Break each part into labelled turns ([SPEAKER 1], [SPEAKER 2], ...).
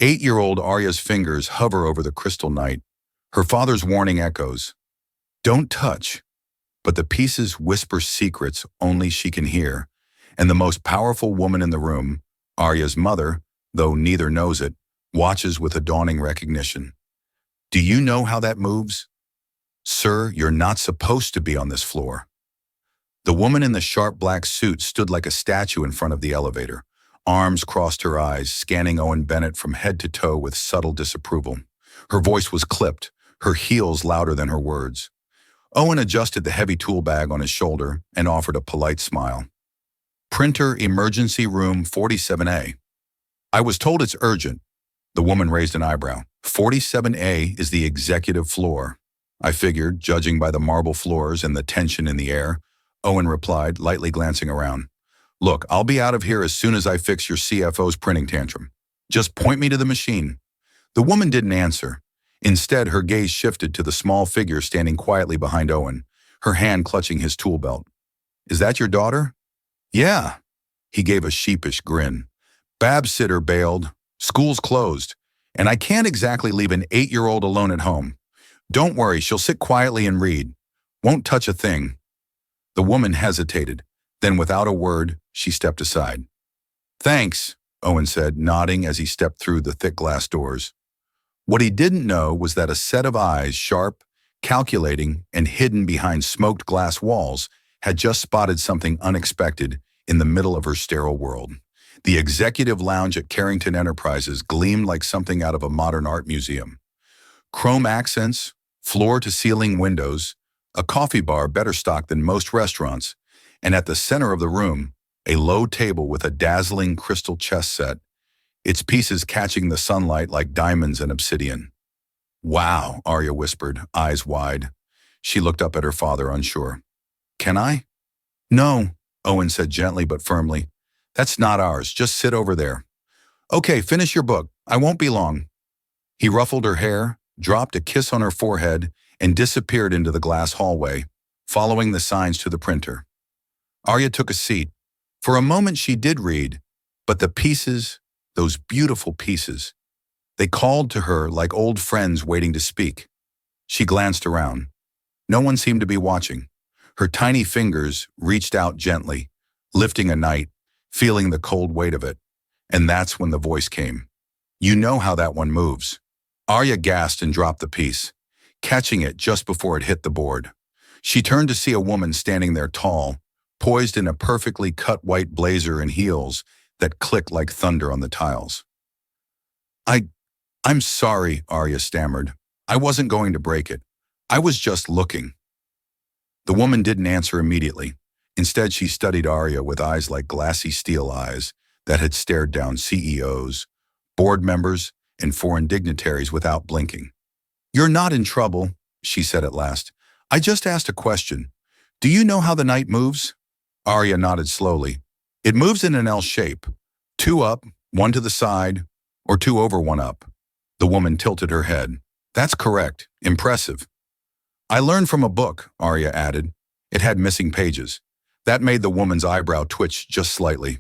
[SPEAKER 1] 8-year-old Arya's fingers hover over the crystal knight. Her father's warning echoes. Don't touch. But the pieces whisper secrets only she can hear. And the most powerful woman in the room, Arya's mother, though neither knows it, watches with a dawning recognition. Do you know how that moves? Sir, you're not supposed to be on this floor. The woman in the sharp black suit stood like a statue in front of the elevator. Arms crossed her eyes, scanning Owen Bennett from head to toe with subtle disapproval. Her voice was clipped, her heels louder than her words. Owen adjusted the heavy tool bag on his shoulder and offered a polite smile. Printer Emergency Room 47A. I was told it's urgent. The woman raised an eyebrow. 47A is the executive floor. I figured, judging by the marble floors and the tension in the air. Owen replied, lightly glancing around. Look, I'll be out of here as soon as I fix your CFO's printing tantrum. Just point me to the machine. The woman didn't answer. Instead, her gaze shifted to the small figure standing quietly behind Owen, her hand clutching his tool belt. Is that your daughter? Yeah. He gave a sheepish grin. Babsitter bailed. School's closed. And I can't exactly leave an 8-year-old alone at home. Don't worry, she'll sit quietly and read. Won't touch a thing. The woman hesitated. Then without a word, she stepped aside. Thanks, Owen said, nodding as he stepped through the thick glass doors. What he didn't know was that a set of eyes, sharp, calculating, and hidden behind smoked glass walls, had just spotted something unexpected in the middle of her sterile world. The executive lounge at Carrington Enterprises gleamed like something out of a modern art museum. Chrome accents, floor-to-ceiling windows, a coffee bar better stocked than most restaurants, and at the center of the room, a low table with a dazzling crystal chess set, its pieces catching the sunlight like diamonds and obsidian. Wow, Arya whispered, eyes wide. She looked up at her father, unsure. Can I? No, Owen said gently but firmly. That's not ours. Just sit over there. Okay, finish your book. I won't be long. He ruffled her hair, dropped a kiss on her forehead, and disappeared into the glass hallway, following the signs to the printer. Arya took a seat. For a moment she did read, but the pieces, those beautiful pieces, they called to her like old friends waiting to speak. She glanced around. No one seemed to be watching. Her tiny fingers reached out gently, lifting a knight, feeling the cold weight of it. And that's when the voice came. You know how that one moves. Arya gasped and dropped the piece, catching it just before it hit the board. She turned to see a woman standing there tall, poised in a perfectly cut white blazer and heels that clicked like thunder on the tiles. I'm sorry, Arya stammered. I wasn't going to break it. I was just looking. The woman didn't answer immediately. Instead, she studied Arya with eyes like glassy steel eyes that had stared down CEOs, board members, and foreign dignitaries without blinking. You're not in trouble, she said at last. I just asked a question. Do you know how the knight moves? Arya nodded slowly. It moves in an L shape. 2 up, 1 to the side, or 2 over, 1 up. The woman tilted her head. That's correct. Impressive. I learned from a book, Arya added. It had missing pages. That made the woman's eyebrow twitch just slightly.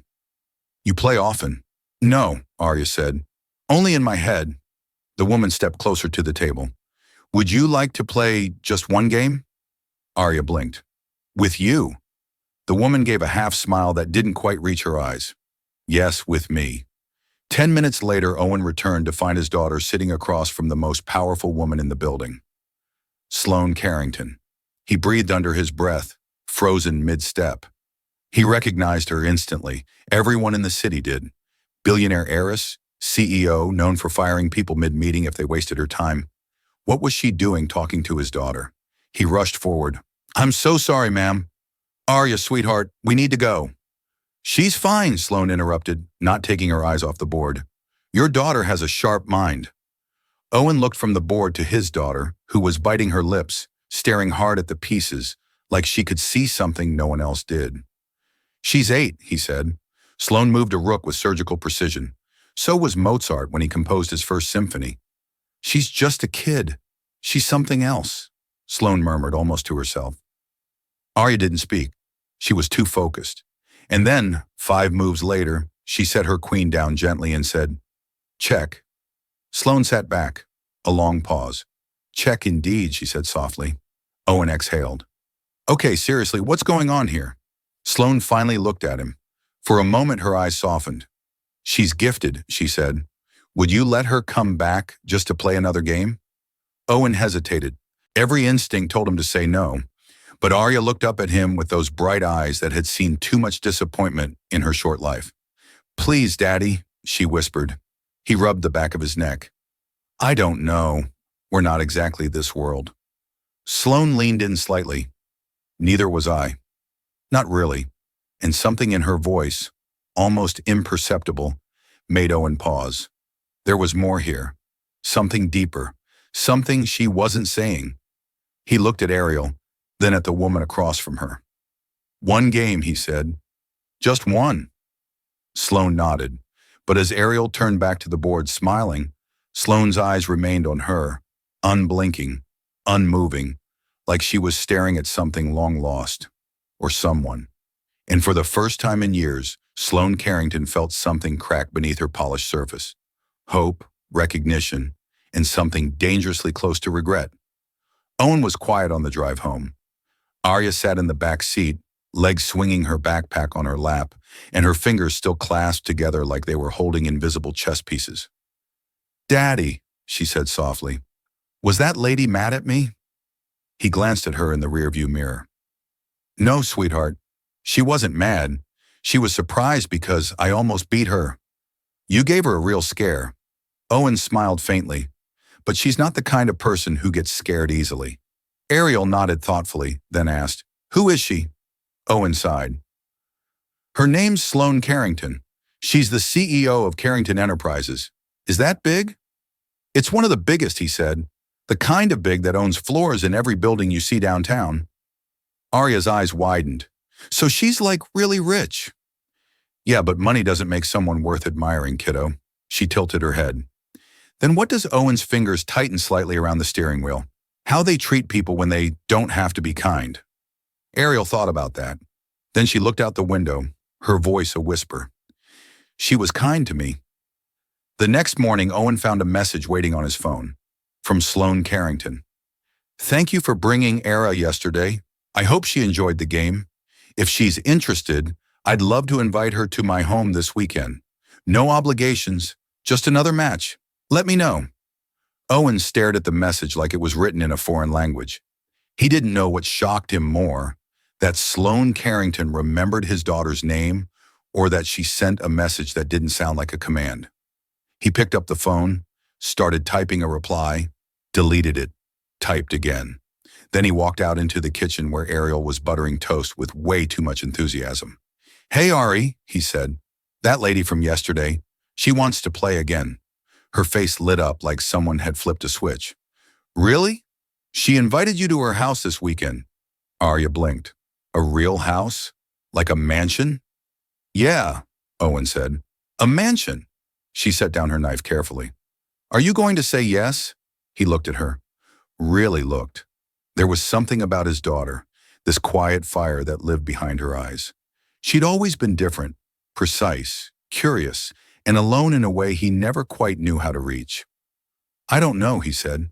[SPEAKER 1] You play often? No, Arya said. Only in my head. The woman stepped closer to the table. Would you like to play just one game? Arya blinked. With you? The woman gave a half smile that didn't quite reach her eyes. Yes, with me. 10 minutes later, Owen returned to find his daughter sitting across from the most powerful woman in the building. Sloane Carrington. He breathed under his breath, frozen mid-step. He recognized her instantly. Everyone in the city did. Billionaire heiress, CEO, known for firing people mid-meeting if they wasted her time. What was she doing talking to his daughter? He rushed forward. I'm so sorry, ma'am. Arya, sweetheart, we need to go. She's fine, Sloane interrupted, not taking her eyes off the board. Your daughter has a sharp mind. Owen looked from the board to his daughter, who was biting her lips, staring hard at the pieces, like she could see something no one else did. She's 8, he said. Sloane moved a rook with surgical precision. So was Mozart when he composed his first symphony. She's just a kid. She's something else, Sloane murmured almost to herself. Arya didn't speak. She was too focused. And then, 5 moves later, she set her queen down gently and said, check. Sloane sat back. A long pause. Check indeed, she said softly. Owen exhaled. Okay, seriously, what's going on here? Sloane finally looked at him. For a moment her eyes softened. She's gifted, she said. Would you let her come back just to play another game? Owen hesitated. Every instinct told him to say no, but Arya looked up at him with those bright eyes that had seen too much disappointment in her short life. Please, Daddy, she whispered. He rubbed the back of his neck. I don't know. We're not exactly this world. Sloane leaned in slightly. Neither was I. Not really. And something in her voice, almost imperceptible, made Owen pause. There was more here. Something deeper. Something she wasn't saying. He looked at Ariel, then at the woman across from her. One game, he said. Just one. Sloane nodded, but as Ariel turned back to the board smiling, Sloane's eyes remained on her, unblinking, unmoving, like she was staring at something long lost, or someone. And for the first time in years, Sloane Carrington felt something crack beneath her polished surface. Hope, recognition, and something dangerously close to regret. Owen was quiet on the drive home. Arya sat in the back seat, legs swinging her backpack on her lap, and her fingers still clasped together like they were holding invisible chess pieces. Daddy, she said softly, was that lady mad at me? He glanced at her in the rearview mirror. No, sweetheart. She wasn't mad. She was surprised because I almost beat her. You gave her a real scare. Owen smiled faintly, but she's not the kind of person who gets scared easily. Ariel nodded thoughtfully, then asked, Who is she? Owen sighed. Her name's Sloane Carrington. She's the CEO of Carrington Enterprises. Is that big? It's one of the biggest, he said. The kind of big that owns floors in every building you see downtown. Arya's eyes widened. So she's like really rich. Yeah, but money doesn't make someone worth admiring, kiddo. She tilted her head. Then what does Owen's fingers tighten slightly around the steering wheel? How they treat people when they don't have to be kind. Ariel thought about that. Then she looked out the window, her voice a whisper. She was kind to me. The next morning, Owen found a message waiting on his phone. From Sloane Carrington. Thank you for bringing Era yesterday. I hope she enjoyed the game. If she's interested, I'd love to invite her to my home this weekend. No obligations, just another match. Let me know. Owen stared at the message like it was written in a foreign language. He didn't know what shocked him more, that Sloane Carrington remembered his daughter's name or that she sent a message that didn't sound like a command. He picked up the phone, started typing a reply, deleted it, typed again. Then he walked out into the kitchen where Ariel was buttering toast with way too much enthusiasm. Hey, Ari, he said. That lady from yesterday, she wants to play again. Her face lit up like someone had flipped a switch. Really? She invited you to her house this weekend. Arya blinked. A real house? Like a mansion? Yeah, Owen said. A mansion. She set down her knife carefully. Are you going to say yes? He looked at her. Really looked. There was something about his daughter, this quiet fire that lived behind her eyes. She'd always been different, precise, curious, and alone in a way he never quite knew how to reach. I don't know, he said.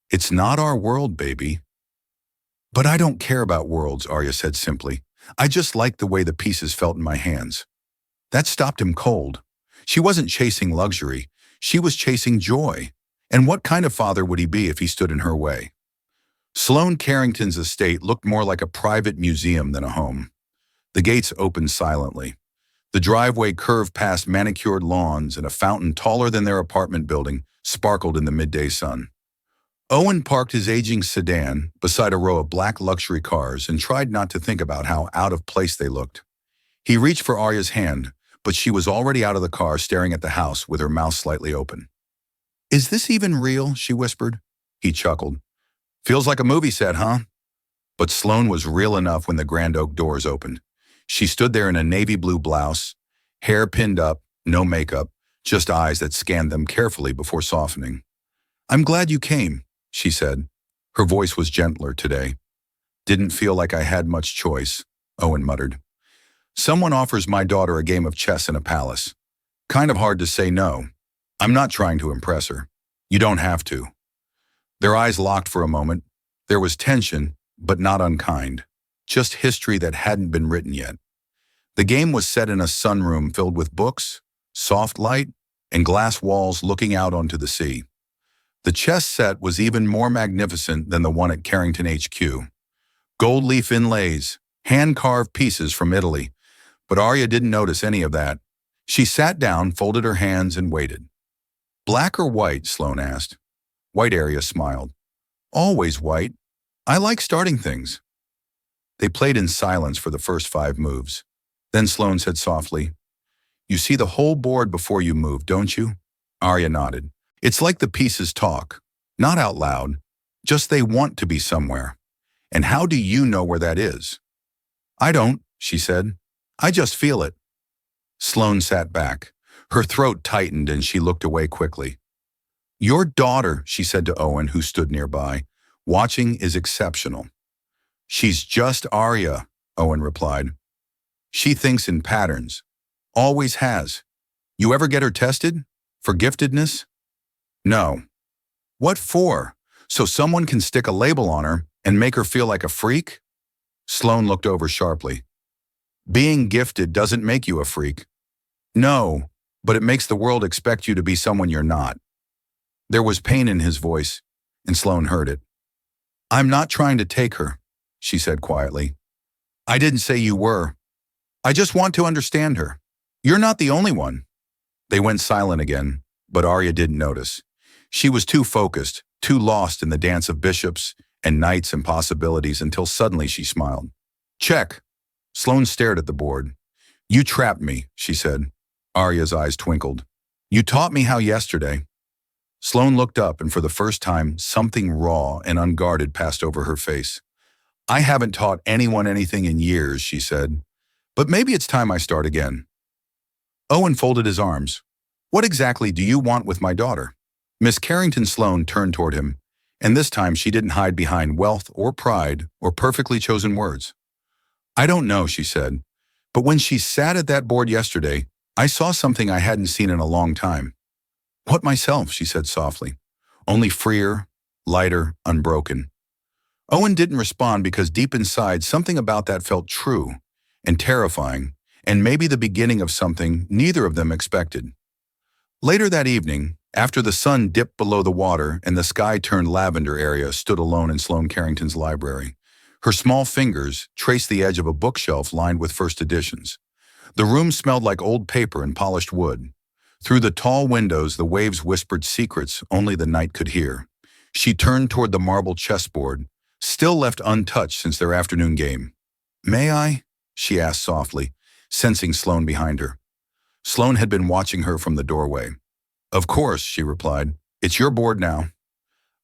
[SPEAKER 1] It's not our world, baby. But I don't care about worlds, Arya said simply. I just liked the way the pieces felt in my hands. That stopped him cold. She wasn't chasing luxury. She was chasing joy. And what kind of father would he be if he stood in her way? Sloane Carrington's estate looked more like a private museum than a home. The gates opened silently. The driveway curved past manicured lawns and a fountain taller than their apartment building sparkled in the midday sun. Owen parked his aging sedan beside a row of black luxury cars and tried not to think about how out of place they looked. He reached for Arya's hand, but she was already out of the car staring at the house with her mouth slightly open. Is this even real? She whispered. He chuckled. Feels like a movie set, huh? But Sloane was real enough when the grand oak doors opened. She stood there in a navy blue blouse, hair pinned up, no makeup, just eyes that scanned them carefully before softening. I'm glad you came, she said. Her voice was gentler today. Didn't feel like I had much choice, Owen muttered. Someone offers my daughter a game of chess in a palace. Kind of hard to say no. I'm not trying to impress her. You don't have to. Their eyes locked for a moment. There was tension, but not unkind. Just history that hadn't been written yet. The game was set in a sunroom filled with books, soft light, and glass walls looking out onto the sea. The chess set was even more magnificent than the one at Carrington HQ. Gold leaf inlays, hand-carved pieces from Italy. But Arya didn't notice any of that. She sat down, folded her hands, and waited. Black or white? Sloane asked. White. Arya smiled. Always white. I like starting things. They played in silence for the first 5 moves. Then Sloane said softly, You see the whole board before you move, don't you? Arya nodded. It's like the pieces talk. Not out loud. Just they want to be somewhere. And how do you know where that is? I don't, she said. I just feel it. Sloane sat back. Her throat tightened and she looked away quickly. Your daughter, she said to Owen, who stood nearby, watching, is exceptional. She's just Arya, Owen replied. She thinks in patterns. Always has. You ever get her tested? For giftedness? No. What for? So someone can stick a label on her and make her feel like a freak? Sloane looked over sharply. Being gifted doesn't make you a freak. No, but it makes the world expect you to be someone you're not. There was pain in his voice, and Sloane heard it. I'm not trying to take her, she said quietly. I didn't say you were. I just want to understand her. You're not the only one. They went silent again, but Arya didn't notice. She was too focused, too lost in the dance of bishops and knights and possibilities until suddenly she smiled. Check. Sloane stared at the board. You trapped me, she said. Arya's eyes twinkled. You taught me how yesterday. Sloane looked up, and for the first time, something raw and unguarded passed over her face. I haven't taught anyone anything in years, she said. But maybe it's time I start again. Owen folded his arms. What exactly do you want with my daughter? Miss Carrington Sloane turned toward him, and this time she didn't hide behind wealth or pride or perfectly chosen words. I don't know, she said, but when she sat at that board yesterday, I saw something I hadn't seen in a long time. What myself, she said softly, only freer, lighter, unbroken. Owen didn't respond because deep inside something about that felt true and terrifying, and maybe the beginning of something neither of them expected. Later that evening, after the sun dipped below the water and the sky turned lavender, Arya stood alone in Sloane Carrington's library. Her small fingers traced the edge of a bookshelf lined with first editions. The room smelled like old paper and polished wood. Through the tall windows, the waves whispered secrets only the night could hear. She turned toward the marble chessboard, still left untouched since their afternoon game. May I? She asked softly, sensing Sloane behind her. Sloane had been watching her from the doorway. Of course, she replied. It's your board now.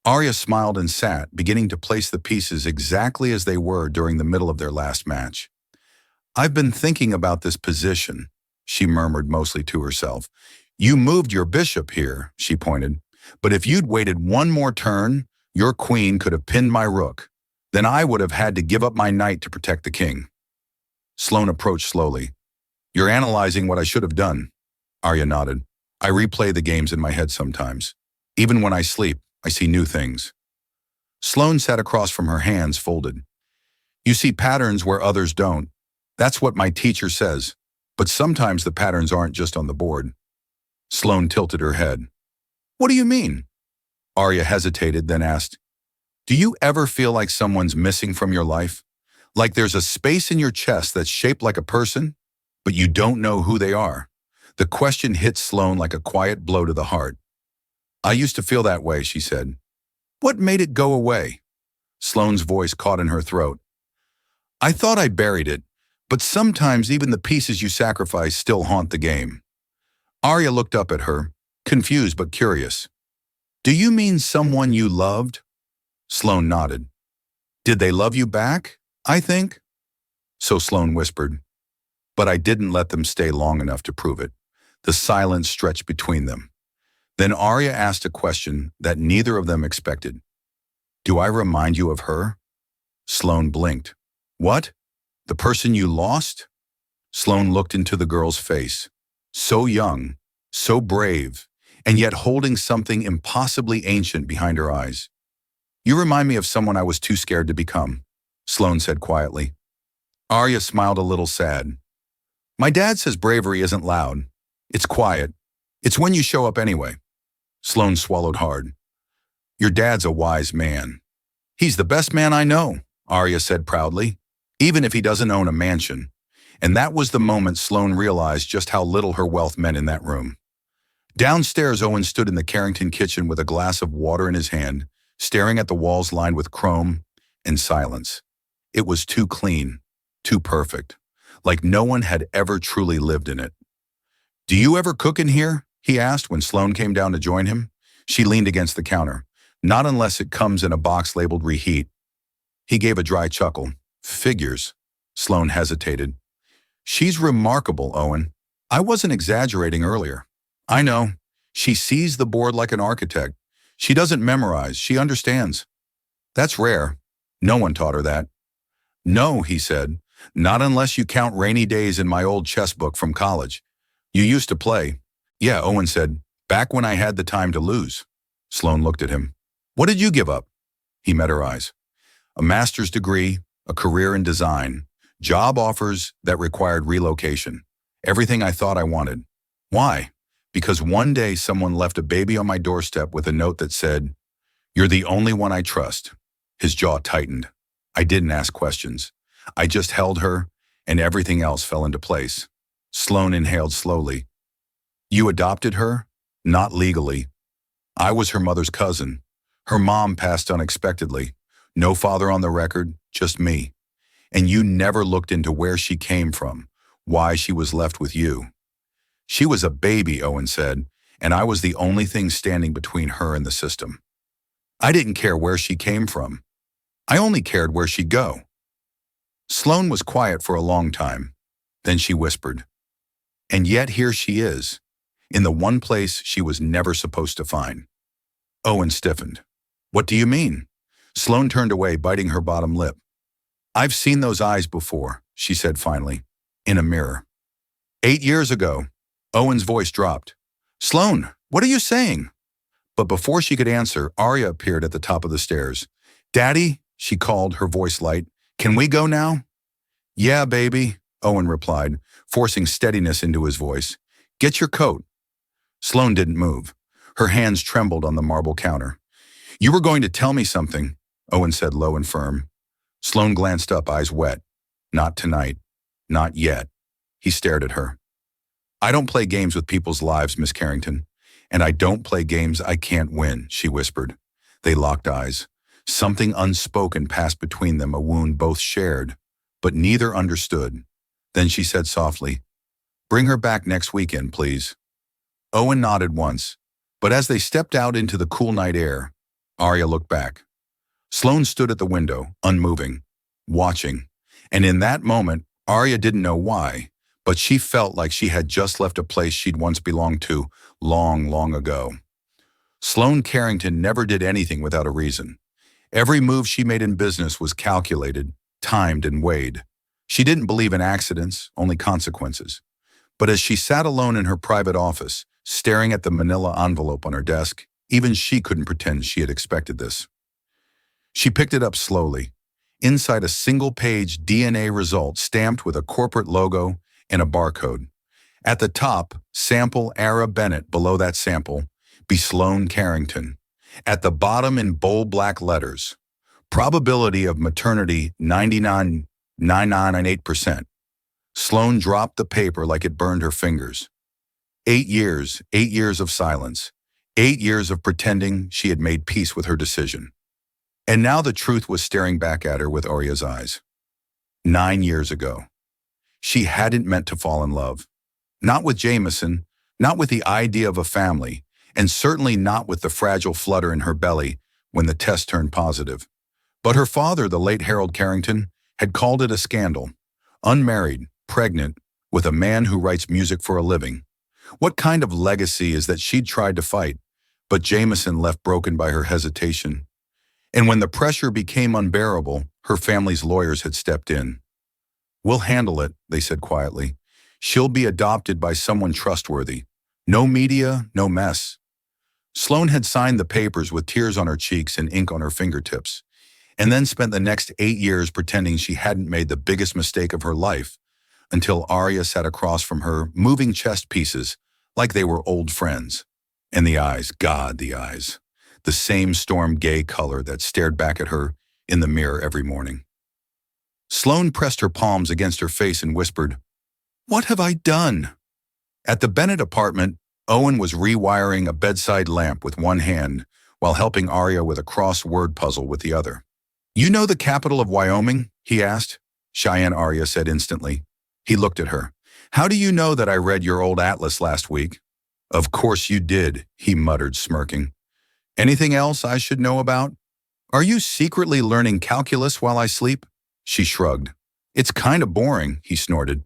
[SPEAKER 1] Arya smiled and sat, beginning to place the pieces exactly as they were during the middle of their last match. I've been thinking about this position, she murmured mostly to herself. You moved your bishop here, she pointed, but if you'd waited one more turn, your queen could have pinned my rook. Then I would have had to give up my knight to protect the king. Sloane approached slowly. You're analyzing what I should have done. Arya nodded. I replay the games in my head sometimes. Even when I sleep, I see new things. Sloane sat across from her, hands folded. You see patterns where others don't. That's what my teacher says. But sometimes the patterns aren't just on the board. Sloane tilted her head. What do you mean? Arya hesitated, then asked, Do you ever feel like someone's missing from your life? Like there's a space in your chest that's shaped like a person, but you don't know who they are? The question hit Sloane like a quiet blow to the heart. I used to feel that way, she said. What made it go away? Sloane's voice caught in her throat. I thought I buried it, but sometimes even the pieces you sacrifice still haunt the game. Arya looked up at her, confused but curious. Do you mean someone you loved? Sloane nodded. Did they love you back, I think? So Sloane whispered. But I didn't let them stay long enough to prove it. The silence stretched between them. Then Arya asked a question that neither of them expected. Do I remind you of her? Sloane blinked. What? The person you lost? Sloane looked into the girl's face. So young, so brave, and yet holding something impossibly ancient behind her eyes. "You remind me of someone I was too scared to become," Sloane said quietly. Arya smiled a little sad. "My dad says bravery isn't loud. It's quiet. It's when you show up anyway." Sloane swallowed hard. "Your dad's a wise man." "He's the best man I know," Arya said proudly, "even if he doesn't own a mansion." And that was the moment Sloane realized just how little her wealth meant in that room. Downstairs, Owen stood in the Carrington kitchen with a glass of water in his hand, staring at the walls lined with chrome and silence. It was too clean, too perfect, like no one had ever truly lived in it. "Do you ever cook in here?" he asked when Sloane came down to join him. She leaned against the counter. "Not unless it comes in a box labeled reheat." He gave a dry chuckle. "Figures." Sloane hesitated. "She's remarkable, Owen. I wasn't exaggerating earlier." "I know. She sees the board like an architect. She doesn't memorize, she understands." "That's rare. No one taught her that." "No," he said. "Not unless you count rainy days in my old chess book from college." "You used to play." "Yeah," Owen said. "Back when I had the time to lose." Sloane looked at him. "What did you give up?" He met her eyes. "A master's degree, a career in design, job offers that required relocation. Everything I thought I wanted. Why? Because one day someone left a baby on my doorstep with a note that said, 'You're the only one I trust.'" His jaw tightened. "I didn't ask questions. I just held her, and everything else fell into place." Sloane inhaled slowly. "You adopted her?" "Not legally. I was her mother's cousin. Her mom passed unexpectedly. No father on the record, just me. And you never looked into where she came from, why she was left with you." "She was a baby," Owen said, "and I was the only thing standing between her and the system. I didn't care where she came from. I only cared where she'd go." Sloane was quiet for a long time. Then she whispered, "And yet here she is, in the one place she was never supposed to find." Owen stiffened. "What do you mean?" Sloane turned away, biting her bottom lip. "I've seen those eyes before," she said finally, "in a mirror. 8 years ago." Owen's voice dropped. "Sloane, what are you saying?" But before she could answer, Arya appeared at the top of the stairs. "Daddy," she called, her voice light, "can we go now?" "Yeah, baby," Owen replied, forcing steadiness into his voice. "Get your coat." Sloane didn't move. Her hands trembled on the marble counter. "You were going to tell me something," Owen said low and firm. Sloane glanced up, eyes wet. "Not tonight. Not yet." He stared at her. "I don't play games with people's lives, Miss Carrington. And I don't play games I can't win," she whispered. They locked eyes. Something unspoken passed between them, a wound both shared, but neither understood. Then she said softly, "Bring her back next weekend, please." Owen nodded once, but as they stepped out into the cool night air, Arya looked back. Sloane stood at the window, unmoving, watching, and in that moment, Arya didn't know why, but she felt like she had just left a place she'd once belonged to, long, long ago. Sloane Carrington never did anything without a reason. Every move she made in business was calculated, timed, and weighed. She didn't believe in accidents, only consequences. But as she sat alone in her private office, staring at the manila envelope on her desk, even she couldn't pretend she had expected this. She picked it up slowly. Inside, a single-page DNA result stamped with a corporate logo and a barcode. At the top, sample Ara Bennett. Below that sample, be Sloane Carrington. At the bottom, in bold black letters, probability of maternity 99.998%. Sloane dropped the paper like it burned her fingers. 8 years of silence. 8 years of pretending she had made peace with her decision. And now the truth was staring back at her with Arya's eyes. 9 years ago. She hadn't meant to fall in love. Not with Jameson, not with the idea of a family, and certainly not with the fragile flutter in her belly when the test turned positive. But her father, the late Harold Carrington, had called it a scandal. Unmarried, pregnant, with a man who writes music for a living. What kind of legacy is that she'd tried to fight, but Jameson left broken by her hesitation? And when the pressure became unbearable, her family's lawyers had stepped in. "We'll handle it," they said quietly. "She'll be adopted by someone trustworthy. No media, no mess. Sloane had signed the papers with tears on her cheeks and ink on her fingertips, and then spent the next 8 years pretending she hadn't made the biggest mistake of her life, until Arya sat across from her, moving chest pieces like they were old friends. And the eyes, God, the eyes. The same storm gay color that stared back at her in the mirror every morning. Sloane pressed her palms against her face and whispered, "What have I done?" At the Bennett apartment, Owen was rewiring a bedside lamp with one hand while helping Arya with a crossword puzzle with the other. "You know the capital of Wyoming?" he asked. Cheyenne, Arya said instantly. He looked at her. "How do you know that I read your old atlas last week?" "Of course you did," he muttered, smirking. "Anything else I should know about?" "Are you secretly learning calculus while I sleep?" She shrugged. "It's kind of boring," he snorted.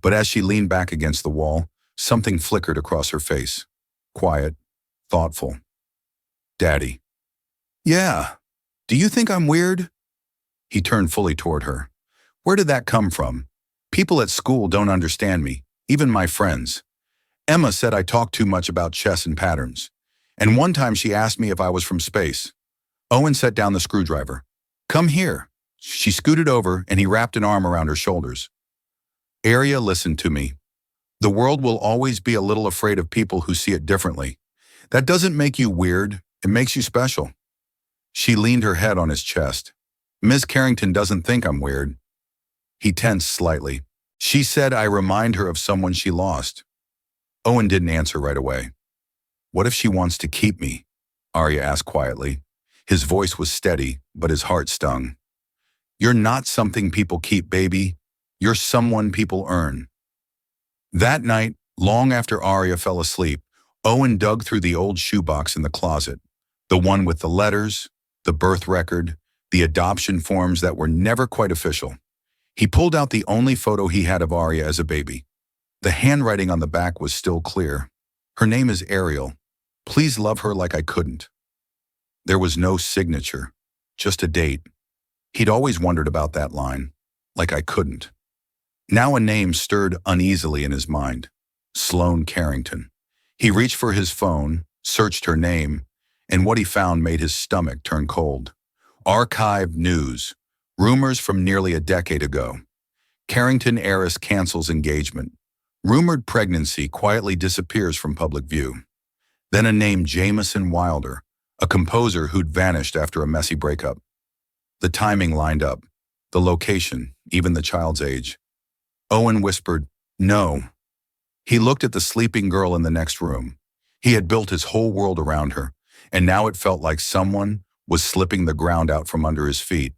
[SPEAKER 1] But as she leaned back against the wall, something flickered across her face. Quiet, thoughtful. "Daddy." "Yeah. Do you think I'm weird?" He turned fully toward her. "Where did that come from? People at school don't understand me, even my friends. Emma said I talk too much about chess and patterns. And one time she asked me if I was from space." Owen set down the screwdriver. "Come here." She scooted over, and he wrapped an arm around her shoulders. "Arya, listen to me. The world will always be a little afraid of people who see it differently. That doesn't make you weird. It makes you special." She leaned her head on his chest. "Ms. Carrington doesn't think I'm weird." He tensed slightly. "She said I remind her of someone she lost." Owen didn't answer right away. "What if she wants to keep me?" Arya asked quietly. His voice was steady, but his heart stung. "You're not something people keep, baby. You're someone people earn." That night, long after Arya fell asleep, Owen dug through the old shoebox in the closet, the one with the letters, the birth record, the adoption forms that were never quite official. He pulled out the only photo he had of Arya as a baby. The handwriting on the back was still clear. "Her name is Ariel. Please love her like I couldn't." There was no signature, just a date. He'd always wondered about that line, like I couldn't. Now a name stirred uneasily in his mind. Sloane Carrington. He reached for his phone, searched her name, and what he found made his stomach turn cold. Archived news. Rumors from nearly a decade ago. Carrington heiress cancels engagement. Rumored pregnancy quietly disappears from public view. Then a name, Jamison Wilder, a composer who'd vanished after a messy breakup. The timing lined up. The location, even the child's age. Owen whispered, "No." He looked at the sleeping girl in the next room. He had built his whole world around her, and now it felt like someone was slipping the ground out from under his feet.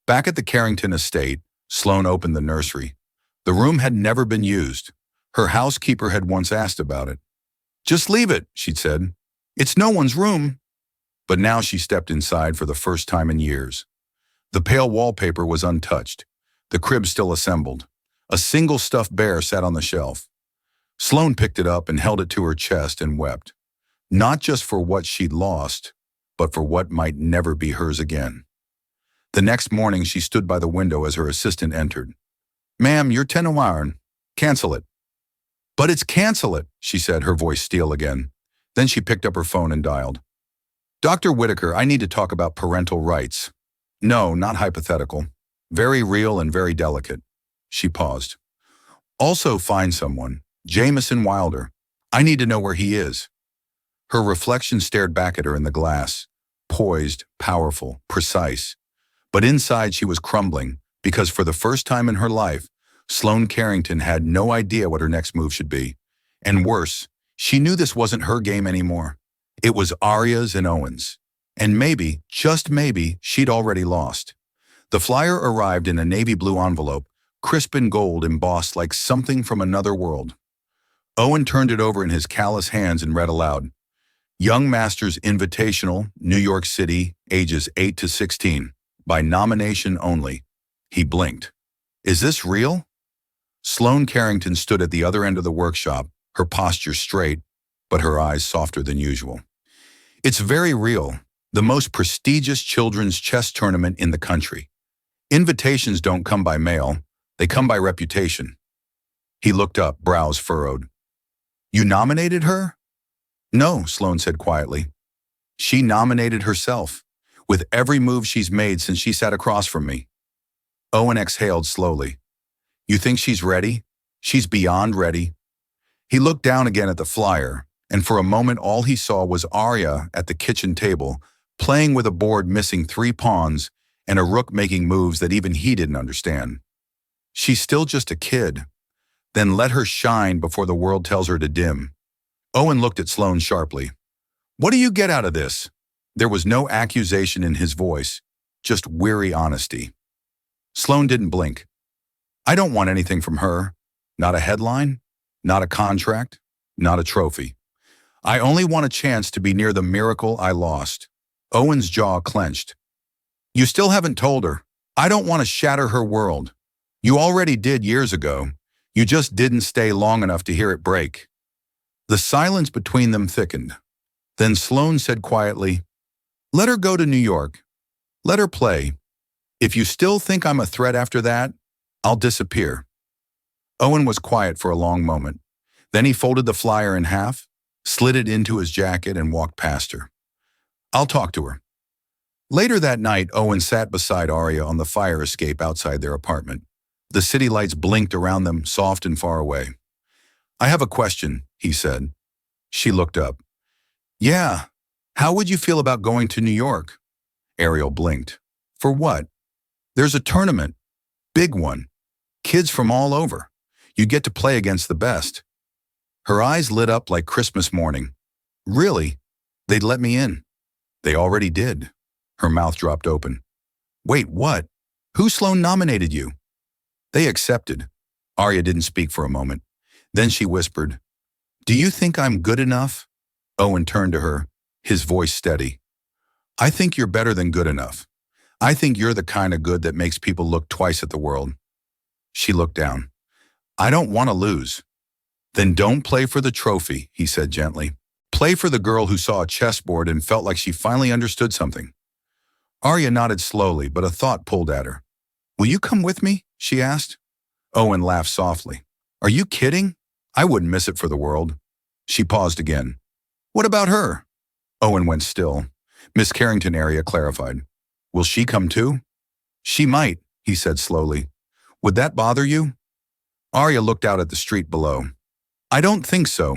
[SPEAKER 1] Back at the Carrington estate, Sloane opened the nursery. The room had never been used. Her housekeeper had once asked about it. "Just leave it," she'd said. "It's no one's room." But now she stepped inside for the first time in years. The pale wallpaper was untouched, the crib still assembled. A single stuffed bear sat on the shelf. Sloane picked it up and held it to her chest and wept. Not just for what she'd lost, but for what might never be hers again. The next morning she stood by the window as her assistant entered. "Ma'am, your iron. Cancel it." "But it's cancel it," she said, her voice steel again. Then she picked up her phone and dialed. "Dr. Whitaker, I need to talk about parental rights." "No, not hypothetical. Very real and very delicate." She paused. "Also find someone. Jamison Wilder. I need to know where he is." Her reflection stared back at her in the glass. Poised, powerful, precise. But inside she was crumbling, because for the first time in her life, Sloane Carrington had no idea what her next move should be. And worse, she knew this wasn't her game anymore. It was Arya's and Owen's. And maybe, just maybe, she'd already lost. The flyer arrived in a navy blue envelope, crisp and gold embossed like something from another world. Owen turned it over in his callous hands and read aloud. "Young Masters Invitational, New York City, ages 8 to 16. By nomination only." He blinked. "Is this real?" Sloane Carrington stood at the other end of the workshop, her posture straight, but her eyes softer than usual. "It's very real. The most prestigious children's chess tournament in the country. Invitations don't come by mail. They come by reputation." He looked up, brows furrowed. "You nominated her?" No, Sloane said quietly. She nominated herself, with every move she's made since she sat across from me. Owen exhaled slowly. You think she's ready? She's beyond ready. He looked down again at the flyer, and for a moment all he saw was Arya at the kitchen table, playing with a board missing 3 pawns and a rook making moves that even he didn't understand. She's still just a kid. Then let her shine before the world tells her to dim. Owen looked at Sloane sharply. What do you get out of this? There was no accusation in his voice, just weary honesty. Sloane didn't blink. I don't want anything from her. Not a headline, not a contract, not a trophy. I only want a chance to be near the miracle I lost. Owen's jaw clenched. You still haven't told her. I don't want to shatter her world. You already did years ago. You just didn't stay long enough to hear it break. The silence between them thickened. Then Sloane said quietly, let her go to New York. Let her play. If you still think I'm a threat after that, I'll disappear. Owen was quiet for a long moment. Then he folded the flyer in half, slid it into his jacket, and walked past her. I'll talk to her. Later that night, Owen sat beside Arya on the fire escape outside their apartment. The city lights blinked around them, soft and far away. I have a question, he said. She looked up. Yeah. How would you feel about going to New York? Ariel blinked. For what? There's a tournament. Big one. Kids from all over. You get to play against the best. Her eyes lit up like Christmas morning. Really? They'd let me in. They already did. Her mouth dropped open. Wait, what? Who Sloane nominated you? They accepted. Arya didn't speak for a moment. Then she whispered, Do you think I'm good enough? Owen turned to her, his voice steady. I think you're better than good enough. I think you're the kind of good that makes people look twice at the world. She looked down. I don't want to lose. Then don't play for the trophy, he said gently. Play for the girl who saw a chessboard and felt like she finally understood something. Arya nodded slowly, but a thought pulled at her. Will you come with me? She asked. Owen laughed softly. Are you kidding? I wouldn't miss it for the world. She paused again. What about her? Owen went still. Miss Carrington, Arya clarified. Will she come too? She might, he said slowly. Would that bother you? Arya looked out at the street below. I don't think so.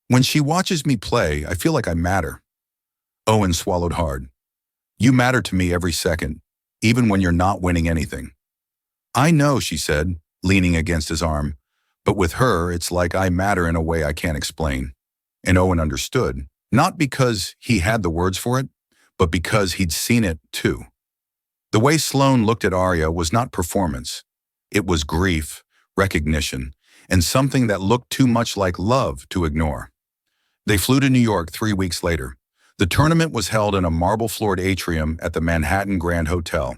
[SPEAKER 1] When she watches me play, I feel like I matter. Owen swallowed hard. You matter to me every second, even when you're not winning anything. I know, she said, leaning against his arm, but with her, it's like I matter in a way I can't explain. And Owen understood, not because he had the words for it, but because he'd seen it too. The way Sloane looked at Arya was not performance. It was grief, recognition, and something that looked too much like love to ignore. They flew to New York 3 weeks later. The tournament was held in a marble-floored atrium at the Manhattan Grand Hotel.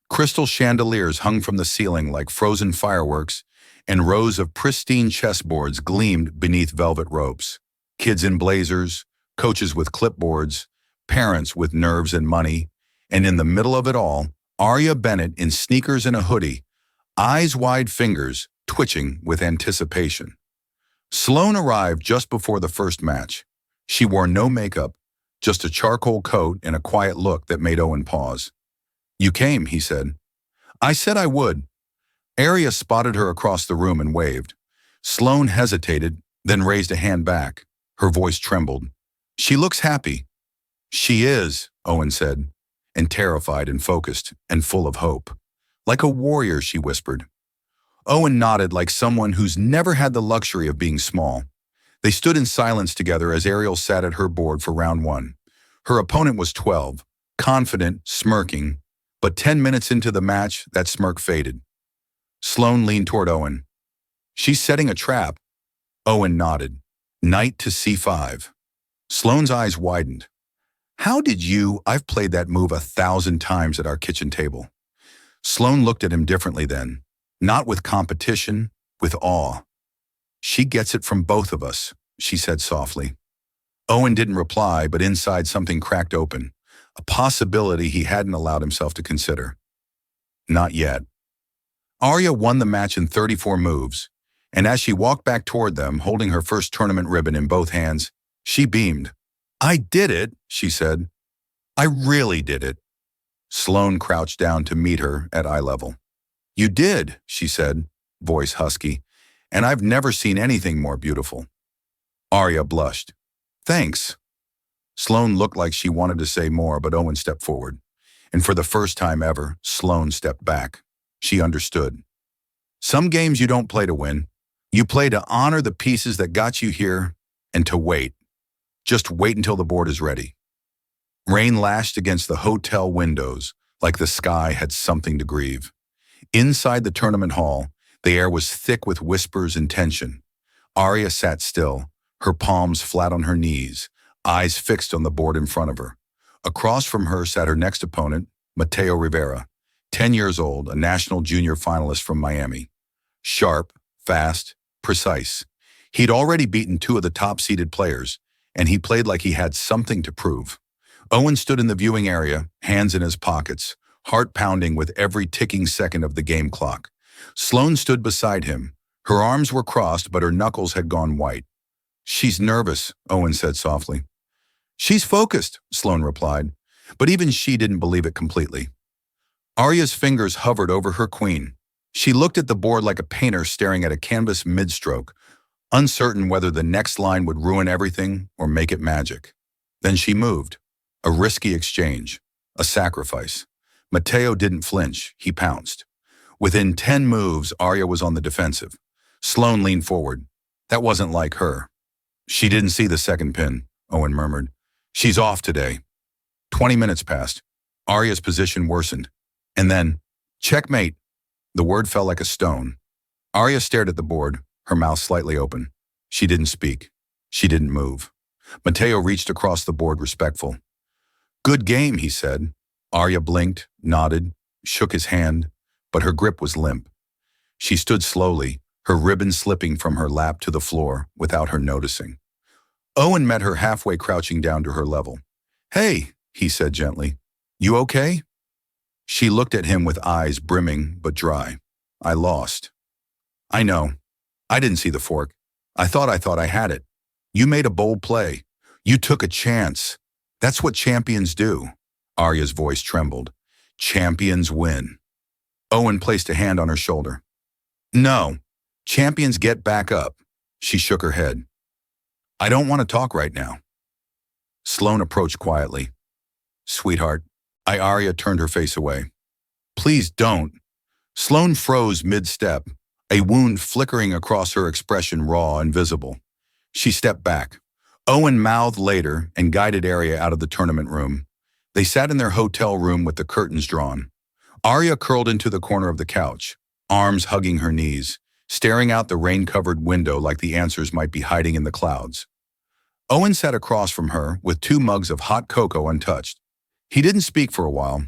[SPEAKER 1] Crystal chandeliers hung from the ceiling like frozen fireworks, and rows of pristine chessboards gleamed beneath velvet ropes. Kids in blazers, coaches with clipboards, parents with nerves and money, and in the middle of it all, Arya Bennett in sneakers and a hoodie, eyes wide, fingers twitching with anticipation. Sloane arrived just before the first match. She wore no makeup, just a charcoal coat and a quiet look that made Owen pause. You came, he said. I said I would. Arya spotted her across the room and waved. Sloane hesitated, then raised a hand back. Her voice trembled. She looks happy. She is, Owen said, and terrified and focused and full of hope. Like a warrior, she whispered. Owen nodded like someone who's never had the luxury of being small. They stood in silence together as Ariel sat at her board for round 1. Her opponent was 12, confident, smirking, but 10 minutes into the match, that smirk faded. Sloane leaned toward Owen. She's setting a trap. Owen nodded. Knight to c5. Sloane's eyes widened. How did you? I've played that move 1,000 times at our kitchen table. Sloane looked at him differently then, not with competition, with awe. She gets it from both of us, she said softly. Owen didn't reply, but inside something cracked open, a possibility he hadn't allowed himself to consider. Not yet. Arya won the match in 34 moves, and as she walked back toward them, holding her first tournament ribbon in both hands, She beamed. I did it, she said. I really did it. Sloane crouched down to meet her at eye level. You did, she said, voice husky, and I've never seen anything more beautiful. Arya blushed. Thanks. Sloane looked like she wanted to say more, but Owen stepped forward. And for the first time ever, Sloane stepped back. She understood. Some games you don't play to win. You play to honor the pieces that got you here and to wait. Just wait until the board is ready. Rain lashed against the hotel windows like the sky had something to grieve. Inside the tournament hall, the air was thick with whispers and tension. Arya sat still, her palms flat on her knees, eyes fixed on the board in front of her. Across from her sat her next opponent, Mateo Rivera, 10 years old, a national junior finalist from Miami. Sharp, fast, precise. He'd already beaten two of the top-seeded players, and he played like he had something to prove. Owen stood in the viewing area, hands in his pockets, heart pounding with every ticking second of the game clock. Sloane stood beside him. Her arms were crossed, but her knuckles had gone white. She's nervous, Owen said softly. She's focused, Sloane replied, but even she didn't believe it completely. Arya's fingers hovered over her queen. She looked at the board like a painter staring at a canvas mid-stroke, uncertain whether the next line would ruin everything or make it magic. Then she moved. A risky exchange. A sacrifice. Mateo didn't flinch. He pounced. Within 10 moves, Arya was on the defensive. Sloane leaned forward. That wasn't like her. She didn't see the second pin, Owen murmured. She's off today. 20 minutes passed. Arya's position worsened. And then, checkmate. The word fell like a stone. Arya stared at the board, her mouth slightly open. She didn't speak. She didn't move. Mateo reached across the board respectful. Good game, he said. Arya blinked, nodded, shook his hand, but her grip was limp. She stood slowly, her ribbon slipping from her lap to the floor without her noticing. Owen met her halfway, crouching down to her level. Hey, he said gently. You okay? She looked at him with eyes brimming but dry. I lost. I know. I didn't see the fork. I thought I had it. You made a bold play. You took a chance. That's what champions do. Arya's voice trembled. Champions win. Owen placed a hand on her shoulder. No. Champions get back up. She shook her head. I don't want to talk right now. Sloane approached quietly. Sweetheart. Arya turned her face away. Please don't. Sloane froze mid-step, a wound flickering across her expression, raw and visible. She stepped back. Owen mouthed later and guided Arya out of the tournament room. They sat in their hotel room with the curtains drawn. Arya curled into the corner of the couch, arms hugging her knees, staring out the rain-covered window like the answers might be hiding in the clouds. Owen sat across from her with 2 mugs of hot cocoa untouched. He didn't speak for a while.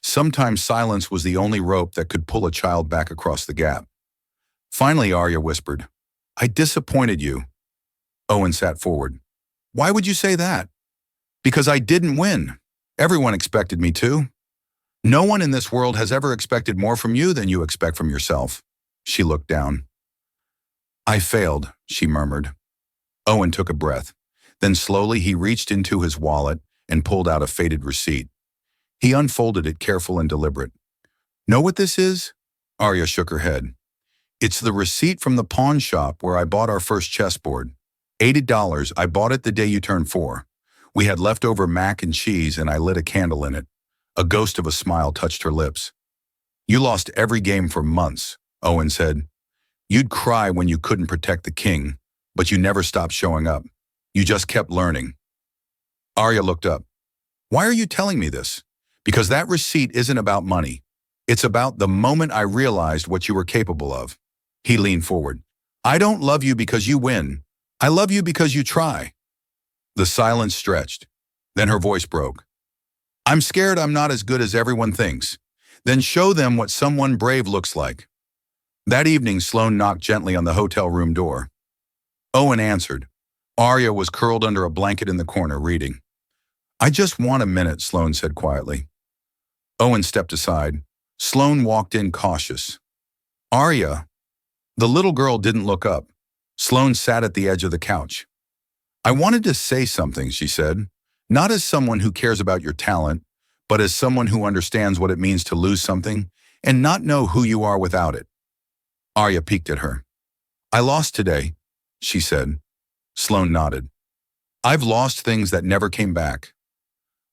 [SPEAKER 1] Sometimes silence was the only rope that could pull a child back across the gap. Finally, Arya whispered, I disappointed you. Owen sat forward. Why would you say that? Because I didn't win. Everyone expected me to. No one in this world has ever expected more from you than you expect from yourself. She looked down. I failed, she murmured. Owen took a breath. Then slowly he reached into his wallet and pulled out a faded receipt. He unfolded it, careful and deliberate. Know what this is? Arya shook her head. It's the receipt from the pawn shop where I bought our first chessboard. $80. I bought it the day you turned 4. We had leftover mac and cheese and I lit a candle in it. A ghost of a smile touched her lips. You lost every game for months, Owen said. You'd cry when you couldn't protect the king, but you never stopped showing up. You just kept learning. Arya looked up. Why are you telling me this? Because that receipt isn't about money. It's about the moment I realized what you were capable of. He leaned forward. I don't love you because you win. I love you because you try. The silence stretched. Then her voice broke. I'm scared I'm not as good as everyone thinks. Then show them what someone brave looks like. That evening, Sloane knocked gently on the hotel room door. Owen answered. Arya was curled under a blanket in the corner, reading. I just want a minute, Sloane said quietly. Owen stepped aside. Sloane walked in cautious. Arya. The little girl didn't look up. Sloane sat at the edge of the couch. I wanted to say something, she said, not as someone who cares about your talent, but as someone who understands what it means to lose something and not know who you are without it. Arya peeked at her. I lost today, she said. Sloane nodded. I've lost things that never came back.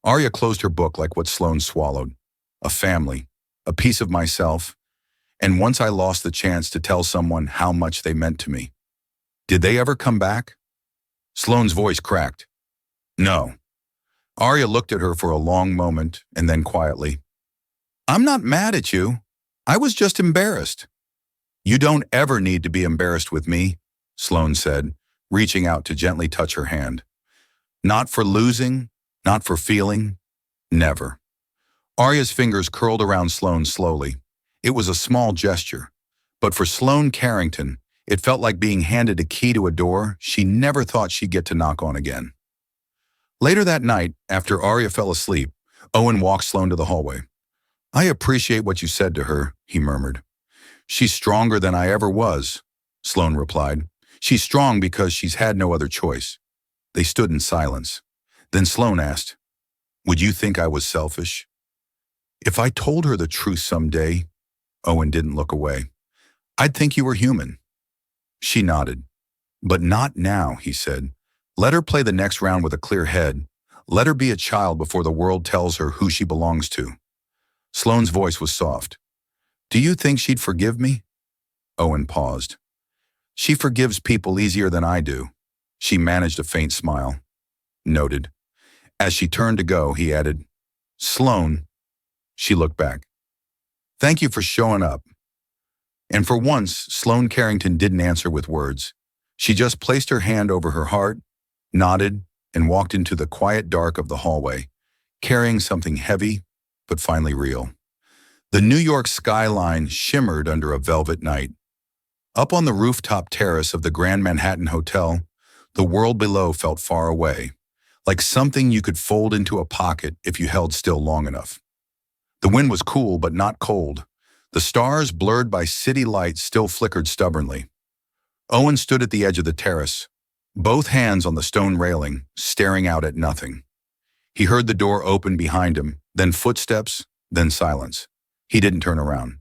[SPEAKER 1] Arya closed her book like what Sloane swallowed. A family, a piece of myself, and once I lost the chance to tell someone how much they meant to me. Did they ever come back? Sloane's voice cracked. No. Arya looked at her for a long moment and then quietly. I'm not mad at you. I was just embarrassed. You don't ever need to be embarrassed with me, Sloane said, reaching out to gently touch her hand. Not for losing, not for feeling, never. Arya's fingers curled around Sloane slowly. It was a small gesture, but for Sloane Carrington, it felt like being handed a key to a door she never thought she'd get to knock on again. Later that night, after Arya fell asleep, Owen walked Sloane to the hallway. I appreciate what you said to her, he murmured. She's stronger than I ever was, Sloane replied. She's strong because she's had no other choice. They stood in silence. Then Sloane asked, would you think I was selfish? If I told her the truth someday, Owen didn't look away, I'd think you were human. She nodded. But not now, he said. Let her play the next round with a clear head. Let her be a child before the world tells her who she belongs to. Sloane's voice was soft. Do you think she'd forgive me? Owen paused. She forgives people easier than I do. She managed a faint smile. Noted. As she turned to go, he added, Sloane. She looked back. Thank you for showing up. And for once, Sloane Carrington didn't answer with words. She just placed her hand over her heart, nodded, and walked into the quiet dark of the hallway, carrying something heavy, but finally real. The New York skyline shimmered under a velvet night. Up on the rooftop terrace of the Grand Manhattan Hotel, the world below felt far away, like something you could fold into a pocket if you held still long enough. The wind was cool but not cold. The stars, blurred by city lights, still flickered stubbornly. Owen stood at the edge of the terrace, both hands on the stone railing, staring out at nothing. He heard the door open behind him, then footsteps, then silence. He didn't turn around.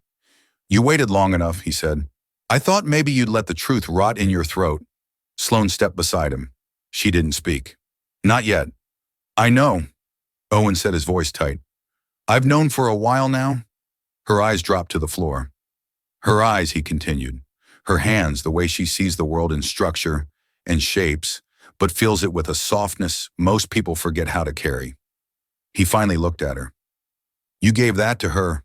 [SPEAKER 1] You waited long enough, he said. I thought maybe you'd let the truth rot in your throat. Sloane stepped beside him. She didn't speak. Not yet. I know, Owen said, his voice tight. I've known for a while now. Her eyes dropped to the floor. Her eyes, he continued. Her hands, the way she sees the world in structure and shapes, but feels it with a softness most people forget how to carry. He finally looked at her. You gave that to her.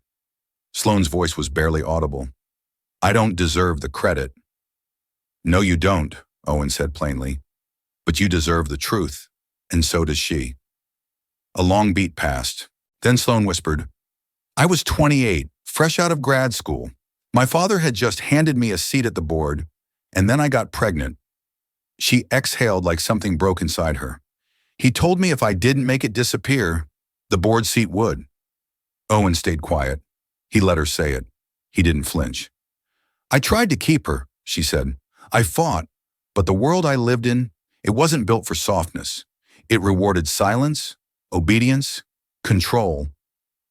[SPEAKER 1] Sloane's voice was barely audible. I don't deserve the credit. No, you don't, Owen said plainly. But you deserve the truth, and so does she. A long beat passed. Then Sloane whispered, I was 28, fresh out of grad school. My father had just handed me a seat at the board, and then I got pregnant. She exhaled like something broke inside her. He told me if I didn't make it disappear, the board seat would. Owen stayed quiet. He let her say it. He didn't flinch. I tried to keep her, she said. I fought, but the world I lived in, it wasn't built for softness. It rewarded silence, obedience, control.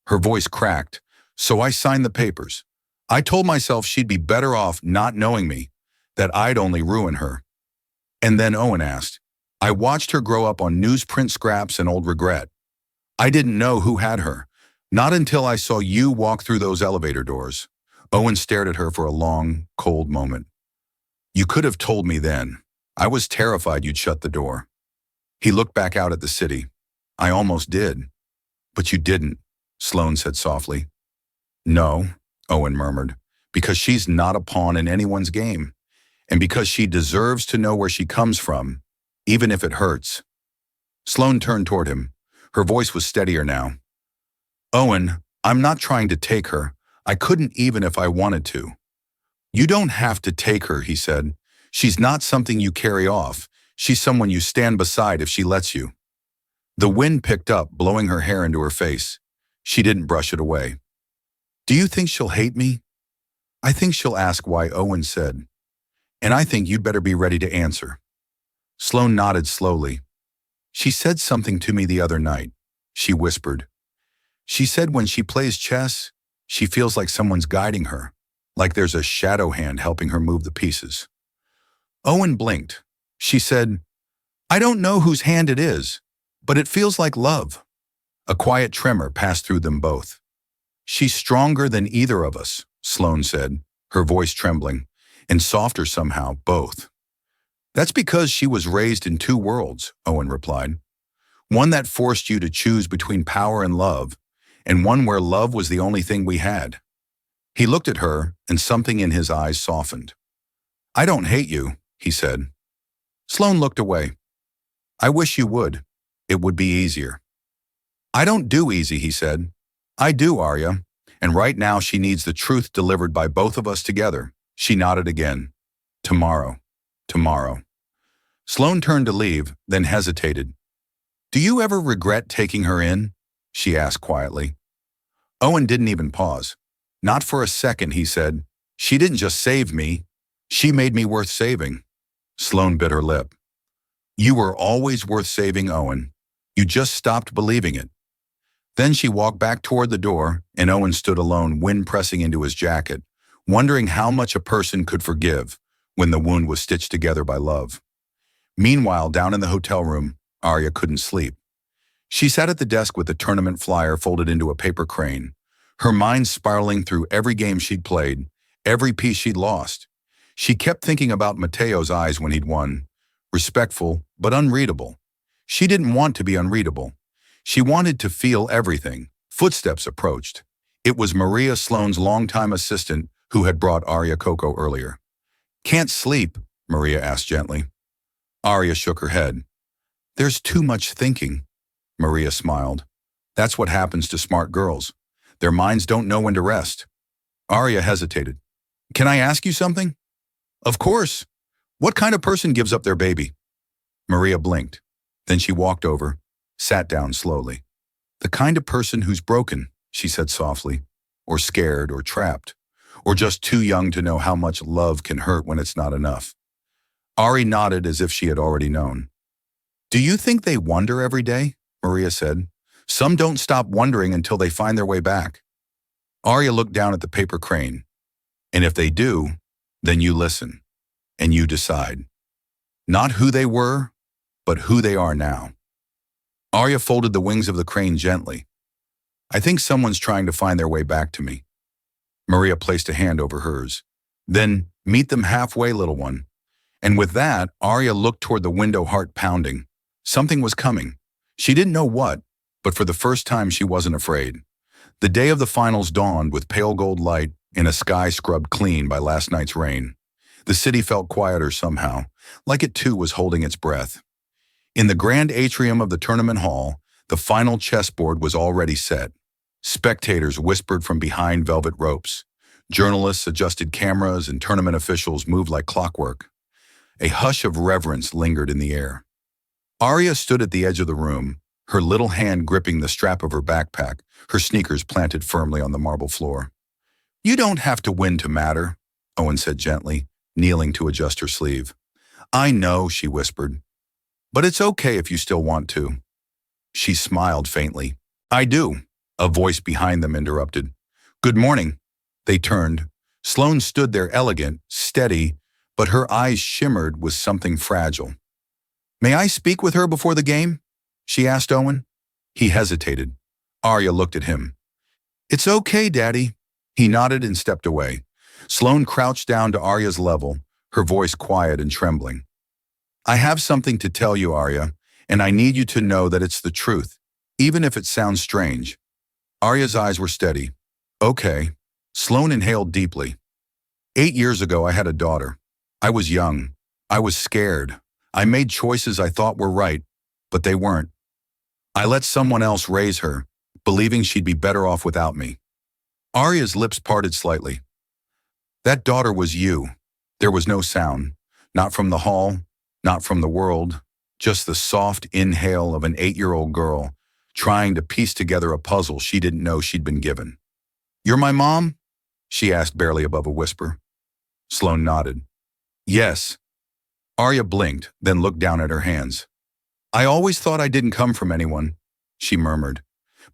[SPEAKER 1] Her voice cracked, so I signed the papers. I told myself she'd be better off not knowing me, that I'd only ruin her. And then Owen asked, I watched her grow up on newsprint scraps and old regret. I didn't know who had her, not until I saw you walk through those elevator doors. Owen stared at her for a long, cold moment. You could have told me then. I was terrified you'd shut the door. He looked back out at the city. I almost did. But you didn't, Sloane said softly. No, Owen murmured, because she's not a pawn in anyone's game, and because she deserves to know where she comes from, even if it hurts. Sloane turned toward him. Her voice was steadier now. Owen, I'm not trying to take her. I couldn't even if I wanted to. You don't have to take her, he said. She's not something you carry off. She's someone you stand beside if she lets you. The wind picked up, blowing her hair into her face. She didn't brush it away. Do you think she'll hate me? I think she'll ask why, Owen said. And I think you'd better be ready to answer. Sloane nodded slowly. She said something to me the other night, she whispered. She said when she plays chess, she feels like someone's guiding her, like there's a shadow hand helping her move the pieces. Owen blinked. She said, I don't know whose hand it is, but it feels like love. A quiet tremor passed through them both. She's stronger than either of us, Sloane said, her voice trembling, and softer somehow, both. That's because she was raised in two worlds, Owen replied. One that forced you to choose between power and love, and one where love was the only thing we had. He looked at her, and something in his eyes softened. I don't hate you, he said. Sloane looked away. I wish you would. It would be easier. I don't do easy, he said. I do, Arya, and right now she needs the truth delivered by both of us together. She nodded again. Tomorrow. Tomorrow. Sloane turned to leave, then hesitated. Do you ever regret taking her in? She asked quietly. Owen didn't even pause. Not for a second, he said. She didn't just save me. She made me worth saving. Sloane bit her lip. You were always worth saving, Owen. You just stopped believing it. Then she walked back toward the door, and Owen stood alone, wind pressing into his jacket, wondering how much a person could forgive when the wound was stitched together by love. Meanwhile, down in the hotel room, Arya couldn't sleep. She sat at the desk with the tournament flyer folded into a paper crane, her mind spiraling through every game she'd played, every piece she'd lost. She kept thinking about Mateo's eyes when he'd won, respectful but unreadable. She didn't want to be unreadable. She wanted to feel everything. Footsteps approached. It was Maria, Sloane's longtime assistant, who had brought Arya cocoa earlier. Can't sleep? Maria asked gently. Arya shook her head. There's too much thinking. Maria smiled. That's what happens to smart girls. Their minds don't know when to rest. Arya hesitated. Can I ask you something? Of course. What kind of person gives up their baby? Maria blinked. Then she walked over, sat down slowly. The kind of person who's broken, she said softly, or scared or trapped, or just too young to know how much love can hurt when it's not enough. Ari nodded as if she had already known. Do you think they wonder every day? Maria said. Some don't stop wondering until they find their way back. Arya looked down at the paper crane. And if they do, then you listen, and you decide. Not who they were, but who they are now. Arya folded the wings of the crane gently. I think someone's trying to find their way back to me. Maria placed a hand over hers. Then, meet them halfway, little one. And with that, Arya looked toward the window, heart pounding. Something was coming. She didn't know what, but for the first time she wasn't afraid. The day of the finals dawned with pale gold light in a sky scrubbed clean by last night's rain. The city felt quieter somehow, like it too was holding its breath. In the grand atrium of the tournament hall, the final chessboard was already set. Spectators whispered from behind velvet ropes. Journalists adjusted cameras and tournament officials moved like clockwork. A hush of reverence lingered in the air. Arya stood at the edge of the room, her little hand gripping the strap of her backpack, her sneakers planted firmly on the marble floor. You don't have to win to matter, Owen said gently, kneeling to adjust her sleeve. I know, she whispered. But it's okay if you still want to. She smiled faintly. I do, a voice behind them interrupted. Good morning. They turned. Sloane stood there elegant, steady, but her eyes shimmered with something fragile. May I speak with her before the game? She asked Owen. He hesitated. Arya looked at him. It's okay, Daddy. He nodded and stepped away. Sloane crouched down to Arya's level, her voice quiet and trembling. I have something to tell you, Arya, and I need you to know that it's the truth, even if it sounds strange. Arya's eyes were steady. Okay. Sloane inhaled deeply. 8 years ago, I had a daughter. I was young. I was scared. I made choices I thought were right, but they weren't. I let someone else raise her, believing she'd be better off without me. Arya's lips parted slightly. That daughter was you. There was no sound, not from the hall, not from the world, just the soft inhale of an 8-year-old girl trying to piece together a puzzle she didn't know she'd been given. You're my mom? She asked barely above a whisper. Sloane nodded. Yes. Arya blinked, then looked down at her hands. I always thought I didn't come from anyone, she murmured.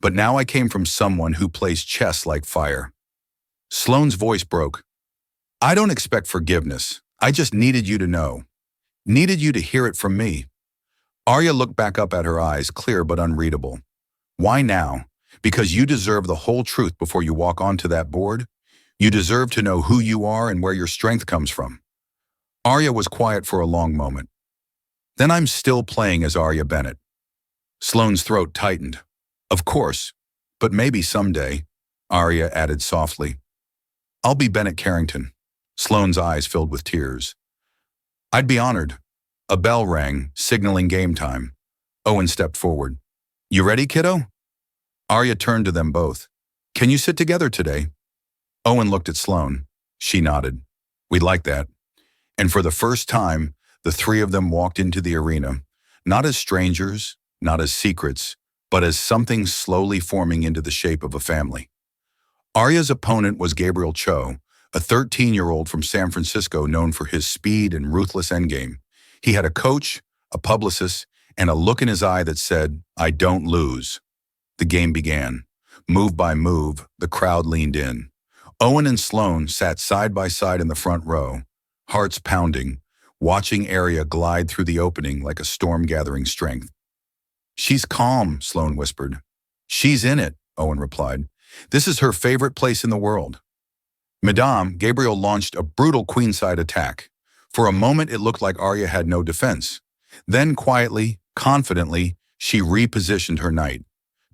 [SPEAKER 1] But now I came from someone who plays chess like fire. Sloane's voice broke. I don't expect forgiveness. I just needed you to know. Needed you to hear it from me. Arya looked back up at her eyes, clear but unreadable. Why now? Because you deserve the whole truth before you walk onto that board? You deserve to know who you are and where your strength comes from. Arya was quiet for a long moment. Then I'm still playing as Arya Bennett. Sloane's throat tightened. Of course, but maybe someday, Arya added softly. I'll be Bennett Carrington. Sloane's eyes filled with tears. I'd be honored. A bell rang, signaling game time. Owen stepped forward. You ready, kiddo? Arya turned to them both. Can you sit together today? Owen looked at Sloane. She nodded. We'd like that. And for the first time, the three of them walked into the arena, not as strangers, not as secrets, but as something slowly forming into the shape of a family. Arya's opponent was Gabriel Cho, a 13-year-old from San Francisco known for his speed and ruthless endgame. He had a coach, a publicist, and a look in his eye that said, I don't lose. The game began. Move by move, the crowd leaned in. Owen and Sloane sat side by side in the front row, hearts pounding, watching Arya glide through the opening like a storm gathering strength. She's calm, Sloane whispered. She's in it, Owen replied. This is her favorite place in the world. Madame, Gabriel launched a brutal queenside attack. For a moment, it looked like Arya had no defense. Then, quietly, confidently, she repositioned her knight.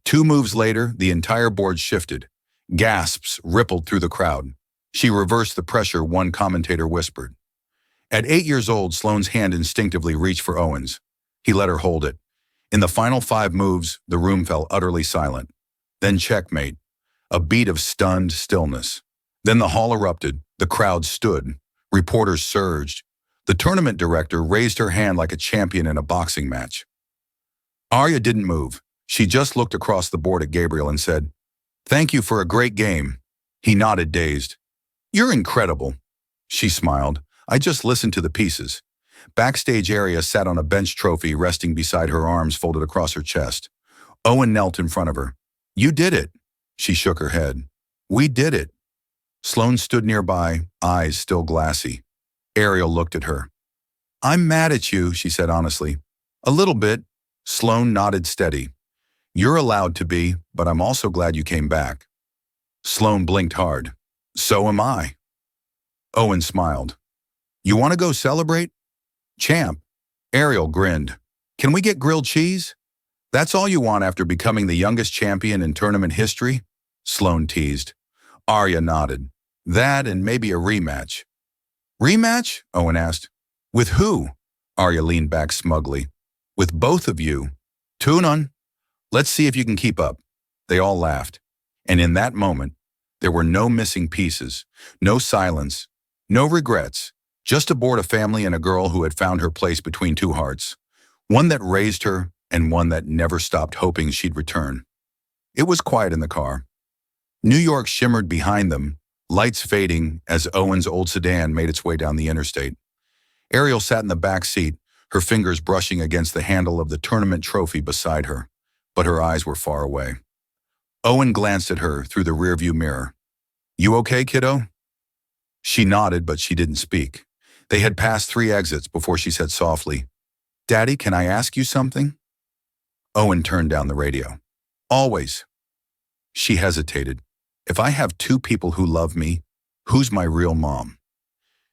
[SPEAKER 1] 2 moves later, the entire board shifted. Gasps rippled through the crowd. She reversed the pressure, one commentator whispered. At 8 years old, Sloane's hand instinctively reached for Owen's. He let her hold it. In the final 5 moves, the room fell utterly silent. Then checkmate. A beat of stunned stillness. Then the hall erupted. The crowd stood. Reporters surged. The tournament director raised her hand like a champion in a boxing match. Arya didn't move. She just looked across the board at Gabriel and said, Thank you for a great game. He nodded, dazed. You're incredible. She smiled. I just listened to the pieces. Backstage, Arya sat on a bench trophy resting beside her, arms folded across her chest. Owen knelt in front of her. You did it. She shook her head. We did it. Sloane stood nearby, eyes still glassy. Ariel looked at her. I'm mad at you, she said honestly. A little bit. Sloane nodded steady. You're allowed to be, but I'm also glad you came back. Sloane blinked hard. So am I. Owen smiled. You want to go celebrate? Champ. Ariel grinned. Can we get grilled cheese? That's all you want after becoming the youngest champion in tournament history? Sloane teased. Arya nodded. That and maybe a rematch. Rematch? Owen asked. With who? Arya leaned back smugly. With both of you. Tune on. Let's see if you can keep up. They all laughed. And in that moment, there were no missing pieces, no silence, no regrets, just aboard a family and a girl who had found her place between 2 hearts, one that raised her and one that never stopped hoping she'd return. It was quiet in the car. New York shimmered behind them, lights fading as Owen's old sedan made its way down the interstate. Ariel sat in the back seat, her fingers brushing against the handle of the tournament trophy beside her, but her eyes were far away. Owen glanced at her through the rearview mirror. You okay, kiddo? She nodded, but she didn't speak. They had passed 3 exits before she said softly, Daddy, can I ask you something? Owen turned down the radio. Always. She hesitated. If I have 2 people who love me, who's my real mom?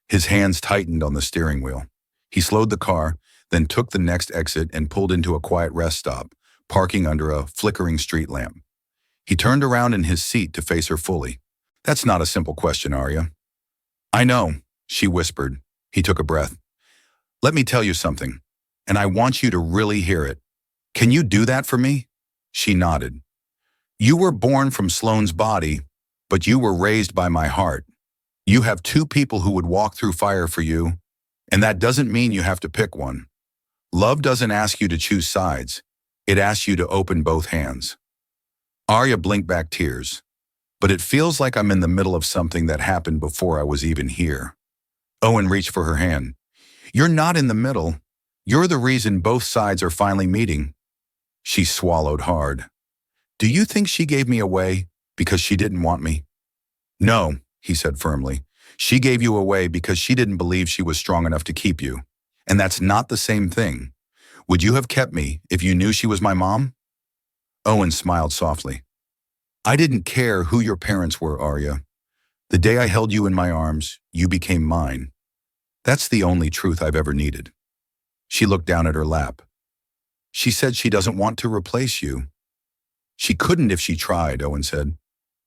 [SPEAKER 1] His hands tightened on the steering wheel. He slowed the car, then took the next exit and pulled into a quiet rest stop, parking under a flickering street lamp. He turned around in his seat to face her fully. That's not a simple question, Arya. I know, she whispered. He took a breath. Let me tell you something, and I want you to really hear it. Can you do that for me? She nodded. You were born from Sloane's body, but you were raised by my heart. You have 2 people who would walk through fire for you, and that doesn't mean you have to pick one. Love doesn't ask you to choose sides. It asks you to open both hands. Arya blinked back tears. But it feels like I'm in the middle of something that happened before I was even here. Owen reached for her hand. You're not in the middle. You're the reason both sides are finally meeting. She swallowed hard. Do you think she gave me away because she didn't want me? No, he said firmly. She gave you away because she didn't believe she was strong enough to keep you. And that's not the same thing. Would you have kept me if you knew she was my mom? Owen smiled softly. I didn't care who your parents were, Arya. The day I held you in my arms, you became mine. That's the only truth I've ever needed. She looked down at her lap. She said she doesn't want to replace you. She couldn't if she tried, Owen said,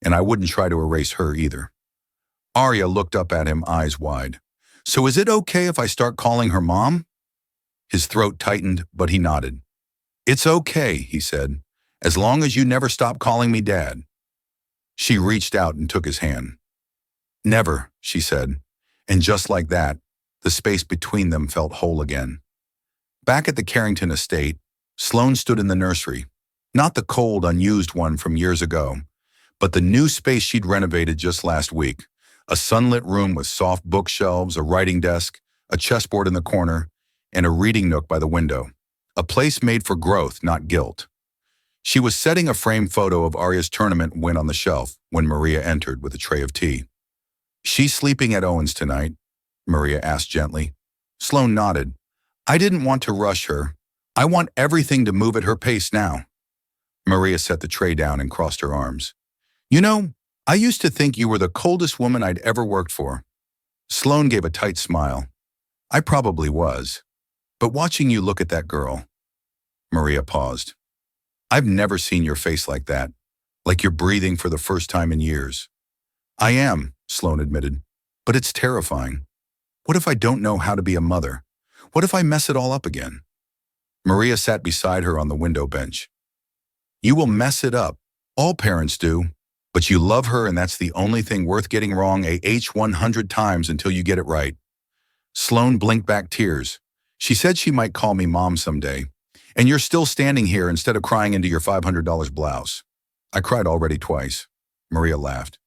[SPEAKER 1] and I wouldn't try to erase her either. Arya looked up at him, eyes wide. So is it okay if I start calling her mom? His throat tightened, but he nodded. It's okay, he said, as long as you never stop calling me Dad. She reached out and took his hand. Never, she said, and just like that, the space between them felt whole again. Back at the Carrington estate, Sloane stood in the nursery, not the cold, unused one from years ago, but the new space she'd renovated just last week, a sunlit room with soft bookshelves, a writing desk, a chessboard in the corner, and a reading nook by the window, a place made for growth, not guilt. She was setting a framed photo of Arya's tournament win on the shelf when Maria entered with a tray of tea. She's sleeping at Owen's tonight, Maria asked gently. Sloane nodded. I didn't want to rush her. I want everything to move at her pace now. Maria set the tray down and crossed her arms. You know, I used to think you were the coldest woman I'd ever worked for. Sloane gave a tight smile. I probably was. But watching you look at that girl. Maria paused. I've never seen your face like that, like you're breathing for the first time in years. I am, Sloane admitted, but it's terrifying. What if I don't know how to be a mother? What if I mess it all up again? Maria sat beside her on the window bench. You will mess it up. All parents do. But you love her, and that's the only thing worth getting wrong 100 times until you get it right. Sloane blinked back tears. She said she might call me Mom someday. And you're still standing here instead of crying into your $500 blouse. I cried already twice. Maria laughed.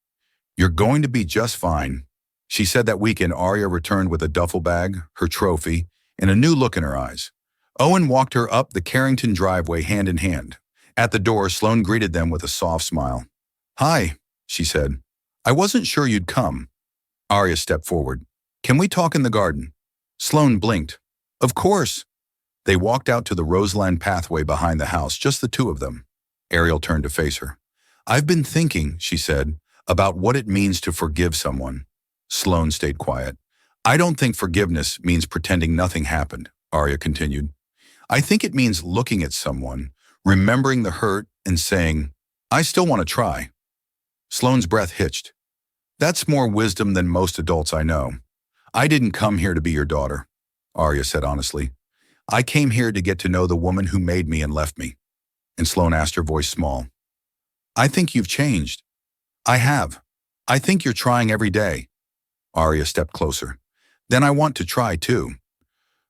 [SPEAKER 1] You're going to be just fine. She said that weekend Arya returned with a duffel bag, her trophy, and a new look in her eyes. Owen walked her up the Carrington driveway hand in hand. At the door, Sloane greeted them with a soft smile. Hi, she said. I wasn't sure you'd come. Arya stepped forward. Can we talk in the garden? Sloane blinked. Of course. They walked out to the roseland pathway behind the house, just the two of them. Ariel turned to face her. I've been thinking, she said, about what it means to forgive someone. Sloane stayed quiet. I don't think forgiveness means pretending nothing happened, Arya continued. I think it means looking at someone, remembering the hurt, and saying, I still want to try. Sloane's breath hitched. That's more wisdom than most adults I know. I didn't come here to be your daughter, Arya said honestly. I came here to get to know the woman who made me and left me. And Sloane asked, her voice small. I think you've changed. I have. I think you're trying every day. Arya stepped closer. Then I want to try too.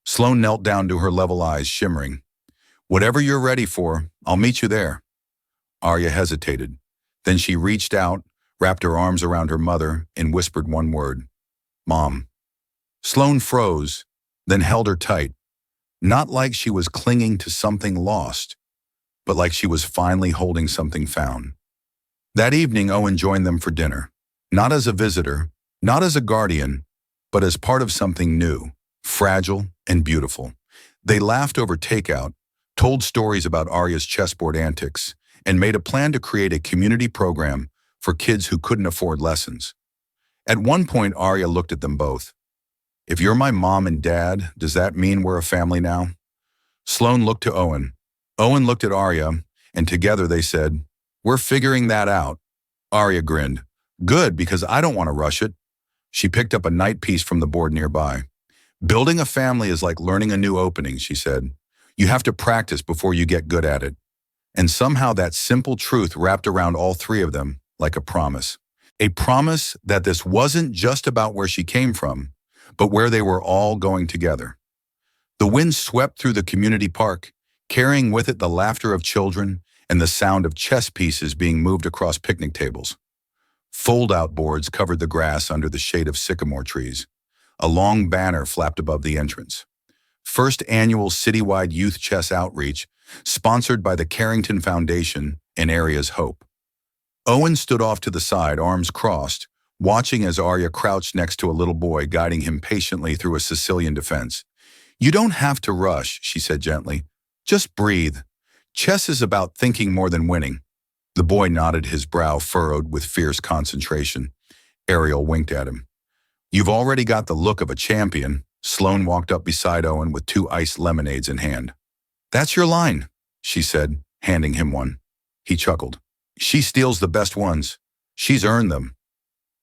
[SPEAKER 1] Sloane knelt down to her level eyes, shimmering. Whatever you're ready for, I'll meet you there. Arya hesitated. Then she reached out, wrapped her arms around her mother, and whispered one word. Mom. Sloane froze, then held her tight. Not like she was clinging to something lost, but like she was finally holding something found. That evening, Owen joined them for dinner, not as a visitor, not as a guardian, but as part of something new, fragile and beautiful. They laughed over takeout, told stories about Arya's chessboard antics, and made a plan to create a community program for kids who couldn't afford lessons. At one point, Arya looked at them both. If you're my mom and dad, does that mean we're a family now? Sloane looked to Owen. Owen looked at Arya, and together they said, We're figuring that out. Arya grinned. Good, because I don't want to rush it. She picked up a night piece from the board nearby. Building a family is like learning a new opening, she said. You have to practice before you get good at it. And somehow that simple truth wrapped around all three of them like a promise. A promise that this wasn't just about where she came from, but where they were all going together. The wind swept through the community park, carrying with it the laughter of children and the sound of chess pieces being moved across picnic tables. Fold-out boards covered the grass under the shade of sycamore trees. A long banner flapped above the entrance. First annual citywide youth chess outreach, sponsored by the Carrington Foundation and Area's Hope. Owen stood off to the side, arms crossed, watching as Arya crouched next to a little boy guiding him patiently through a Sicilian defense. "You don't have to rush," she said gently. "Just breathe. Chess is about thinking more than winning." The boy nodded, his brow furrowed with fierce concentration. Ariel winked at him. "You've already got the look of a champion." Sloane walked up beside Owen with 2 iced lemonades in hand. "That's your line," she said, handing him one. He chuckled. "She steals the best ones. She's earned them."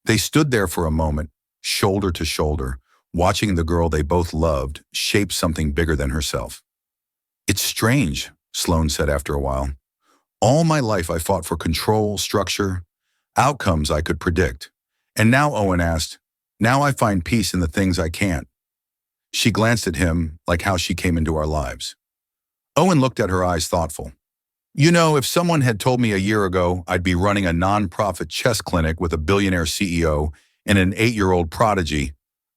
[SPEAKER 1] They stood there for a moment, shoulder to shoulder, watching the girl they both loved shape something bigger than herself. "It's strange," Sloane said after a while. "All my life I fought for control, structure, outcomes I could predict. And now," Owen asked, "now I find peace in the things I can't." She glanced at him like how she came into our lives. Owen looked at her, eyes thoughtful. "You know, if someone had told me a year ago I'd be running a non-profit chess clinic with a billionaire CEO and an 8-year-old prodigy,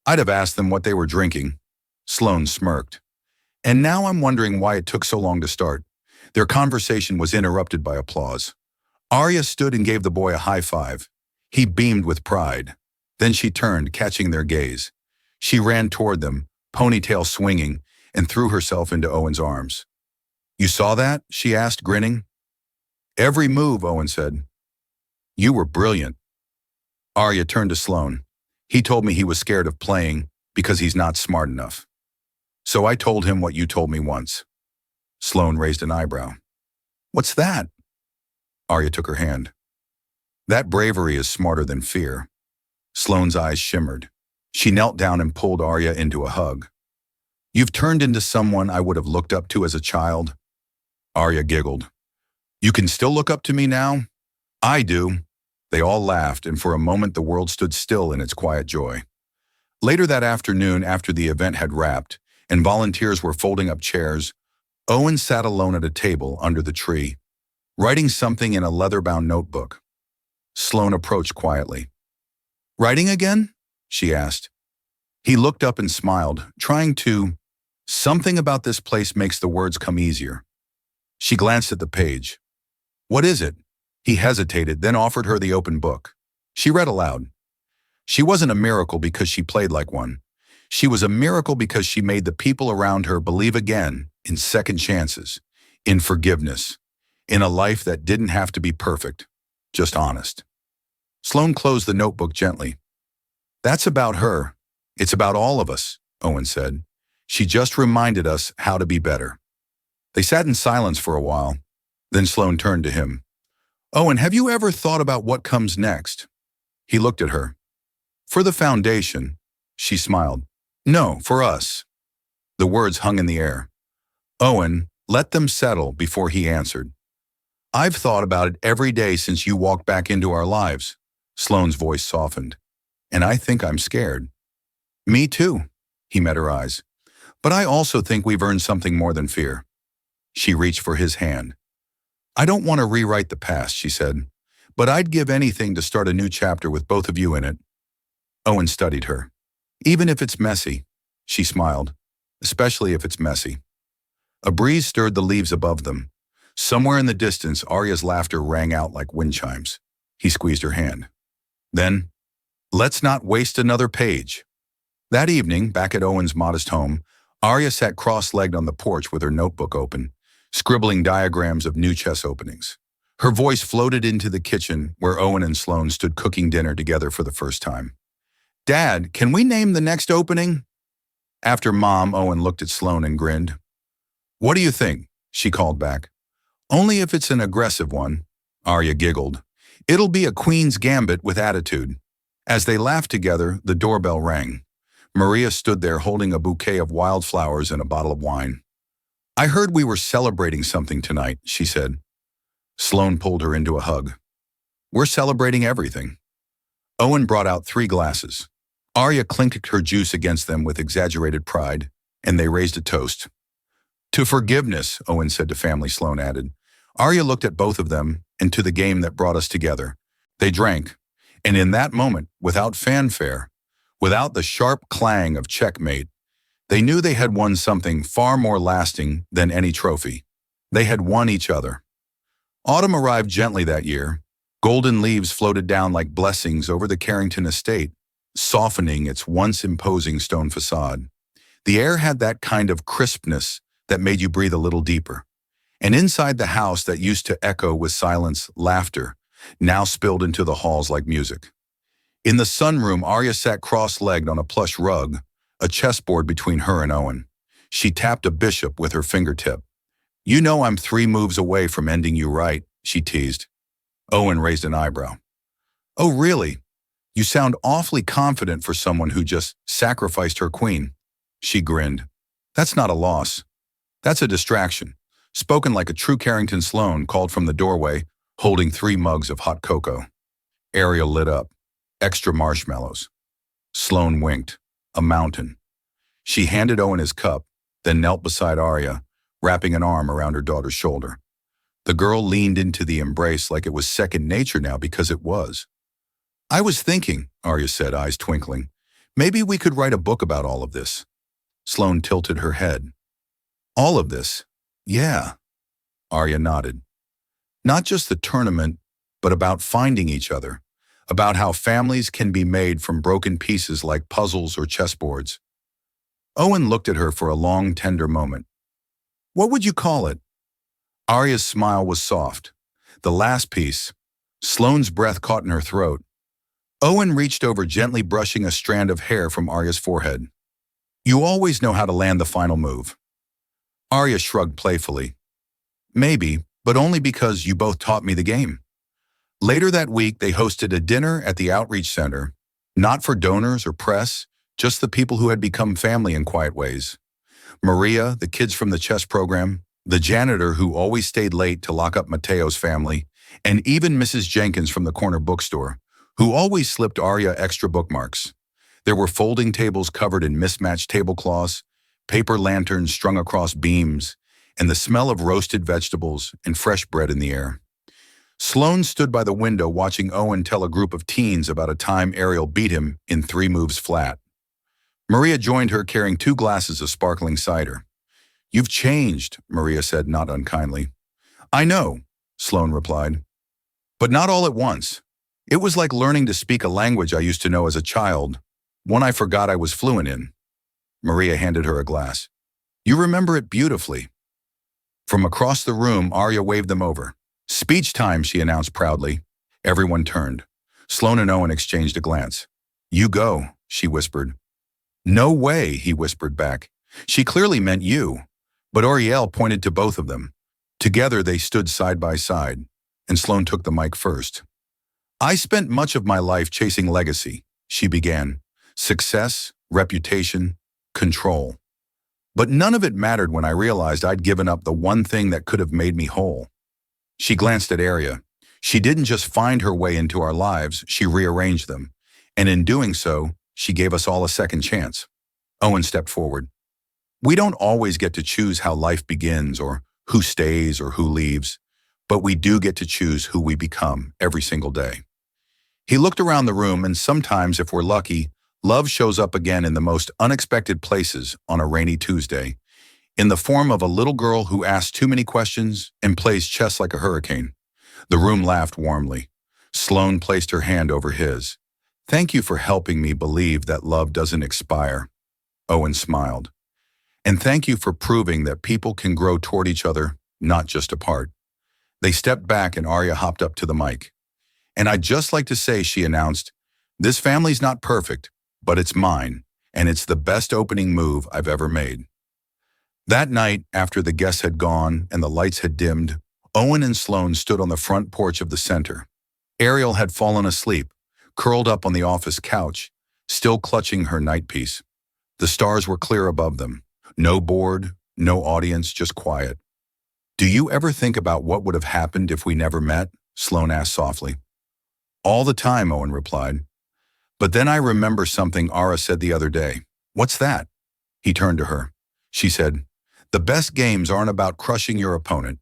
[SPEAKER 1] I'd have asked them what they were drinking." Sloane smirked. "And now I'm wondering why it took so long to start." Their conversation was interrupted by applause. Arya stood and gave the boy a high five. He beamed with pride. Then she turned, catching their gaze. She ran toward them, ponytail swinging, and threw herself into Owen's arms. "You saw that?" she asked, grinning. "Every move," Owen said. "You were brilliant." Arya turned to Sloane. "He told me he was scared of playing because he's not smart enough. So I told him what you told me once." Sloane raised an eyebrow. "What's that?" Arya took her hand. "That bravery is smarter than fear." Sloane's eyes shimmered. She knelt down and pulled Arya into a hug. "You've turned into someone I would have looked up to as a child." Arya giggled. "You can still look up to me now?" "I do." They all laughed, and for a moment the world stood still in its quiet joy. Later that afternoon, after the event had wrapped, and volunteers were folding up chairs, Owen sat alone at a table under the tree, writing something in a leather-bound notebook. Sloane approached quietly. "Writing again?" she asked. He looked up and smiled, trying to. "Something about this place makes the words come easier." She glanced at the page. "What is it?" He hesitated, then offered her the open book. She read aloud. She wasn't a miracle because she played like one. She was a miracle because she made the people around her believe again in second chances, in forgiveness, in a life that didn't have to be perfect, just honest. Sloane closed the notebook gently. "That's about her. It's about all of us," Owen said. "She just reminded us how to be better." They sat in silence for a while. Then Sloane turned to him. "Owen, have you ever thought about what comes next?" He looked at her. "For the foundation," she smiled. "No, for us." The words hung in the air. Owen let them settle before he answered. "I've thought about it every day since you walked back into our lives." Sloane's voice softened. "And I think I'm scared." "Me too," he met her eyes. "But I also think we've earned something more than fear." She reached for his hand. "I don't want to rewrite the past," she said, "but I'd give anything to start a new chapter with both of you in it." Owen studied her. "Even if it's messy," she smiled, "especially if it's messy." A breeze stirred the leaves above them. Somewhere in the distance, Arya's laughter rang out like wind chimes. He squeezed her hand. Then, "Let's not waste another page." That evening, back at Owen's modest home, Arya sat cross-legged on the porch with her notebook open, scribbling diagrams of new chess openings. Her voice floated into the kitchen where Owen and Sloane stood cooking dinner together for the first time. "Dad, can we name the next opening?" After Mom, Owen looked at Sloane and grinned. "What do you think?" she called back. "Only if it's an aggressive one." Arya giggled. "It'll be a Queen's Gambit with attitude." As they laughed together, the doorbell rang. Maria stood there holding a bouquet of wildflowers and a bottle of wine. "I heard we were celebrating something tonight," she said. Sloane pulled her into a hug. "We're celebrating everything." Owen brought out 3 glasses. Arya clinked her juice against them with exaggerated pride, and they raised a toast. "To forgiveness," Owen said to family, Sloane added. Arya looked at both of them and to the game that brought us together. They drank, and in that moment, without fanfare, Without the sharp clang of checkmate, they knew they had won something far more lasting than any trophy. They had won each other. Autumn arrived gently that year. Golden leaves floated down like blessings over the Carrington estate, softening its once imposing stone facade. The air had that kind of crispness that made you breathe a little deeper. And inside the house that used to echo with silence, laughter, now spilled into the halls like music. In the sunroom, Arya sat cross-legged on a plush rug, a chessboard between her and Owen. She tapped a bishop with her fingertip. "You know I'm 3 moves away from ending you right," she teased. Owen raised an eyebrow. "Oh, really? You sound awfully confident for someone who just sacrificed her queen." She grinned. "That's not a loss. That's a distraction." Spoken like a true Carrington, Sloane called from the doorway, holding 3 mugs of hot cocoa. Ariel lit up. "Extra marshmallows." Sloane winked. "A mountain." She handed Owen his cup, then knelt beside Arya, wrapping an arm around her daughter's shoulder. The girl leaned into the embrace like it was second nature now, because it was. "I was thinking," Arya said, eyes twinkling, "maybe we could write a book about all of this." Sloane tilted her head. "All of this? Yeah." Arya nodded. "Not just the tournament, but about finding each other, about how families can be made from broken pieces like puzzles or chessboards." Owen looked at her for a long, tender moment. "What would you call it?" Arya's smile was soft. The last piece. Sloane's breath caught in her throat. Owen reached over, gently brushing a strand of hair from Arya's forehead. "You always know how to land the final move." Arya shrugged playfully. "Maybe, but only because you both taught me the game." Later that week, they hosted a dinner at the Outreach Center, not for donors or press, just the people who had become family in quiet ways. Maria, the kids from the chess program, the janitor who always stayed late to lock up Mateo's family, and even Mrs. Jenkins from the corner bookstore, who always slipped Arya extra bookmarks. There were folding tables covered in mismatched tablecloths, paper lanterns strung across beams, and the smell of roasted vegetables and fresh bread in the air. Sloane stood by the window watching Owen tell a group of teens about a time Ariel beat him in 3 moves flat. Maria joined her, carrying 2 glasses of sparkling cider. "You've changed," Maria said, not unkindly. "I know," Sloane replied. "But not all at once. It was like learning to speak a language I used to know as a child, one I forgot I was fluent in." Maria handed her a glass. "You remember it beautifully." From across the room, Arya waved them over. "Speech time," she announced proudly. Everyone turned. Sloane and Owen exchanged a glance. "You go," she whispered. "No way," he whispered back. She clearly meant you. But Ariel pointed to both of them. Together they stood side by side, and Sloane took the mic first. "I spent much of my life chasing legacy," she began. "Success, reputation, control. But none of it mattered when I realized I'd given up the one thing that could have made me whole." She glanced at Arya. She didn't just find her way into our lives, she rearranged them. And in doing so, she gave us all a second chance. Owen stepped forward. "We don't always get to choose how life begins or who stays or who leaves, but we do get to choose who we become every single day." He looked around the room, and sometimes, if we're lucky, love shows up again in the most unexpected places on a rainy Tuesday, in the form of a little girl who asks too many questions and plays chess like a hurricane. The room laughed warmly. Sloane placed her hand over his. "Thank you for helping me believe that love doesn't expire." Owen smiled. "And thank you for proving that people can grow toward each other, not just apart." They stepped back and Arya hopped up to the mic. "And I'd just like to say," she announced, "this family's not perfect, but it's mine, and it's the best opening move I've ever made." That night, after the guests had gone and the lights had dimmed, Owen and Sloane stood on the front porch of the center. Ariel had fallen asleep, curled up on the office couch, still clutching her nightpiece. The stars were clear above them. No board, no audience, just quiet. "Do you ever think about what would have happened if we never met?" Sloane asked softly. "All the time," Owen replied. "But then I remember something Ara said the other day." "What's that?" He turned to her. She said, "The best games aren't about crushing your opponent.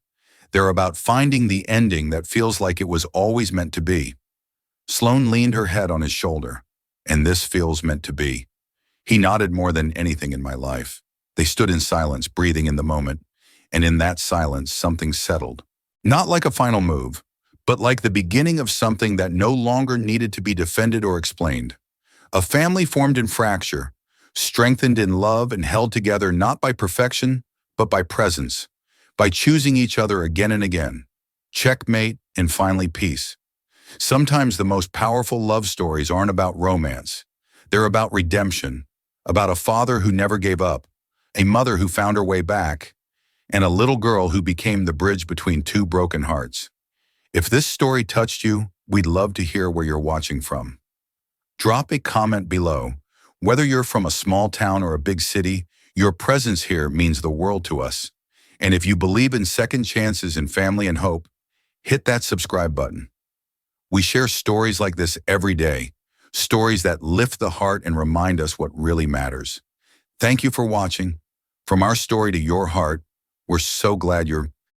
[SPEAKER 1] They're about finding the ending that feels like it was always meant to be." Sloane leaned her head on his shoulder. and this feels meant to be. He nodded more than anything in my life. They stood in silence, breathing in the moment, and in that silence, something settled. Not like a final move, but like the beginning of something that no longer needed to be defended or explained. A family formed in fracture, strengthened in love and held together not by perfection, but by presence, by choosing each other again and again. Checkmate, and finally peace. Sometimes the most powerful love stories aren't about romance. They're about redemption, about a father who never gave up, a mother who found her way back, and a little girl who became the bridge between two broken hearts. If this story touched you, we'd love to hear where you're watching from. Drop a comment below. Whether you're from a small town or a big city, your presence here means the world to us. And if you believe in second chances in family and hope, hit that subscribe button. We share stories like this every day, stories that lift the heart and remind us what really matters. Thank you for watching. From our story to your heart, we're so glad you're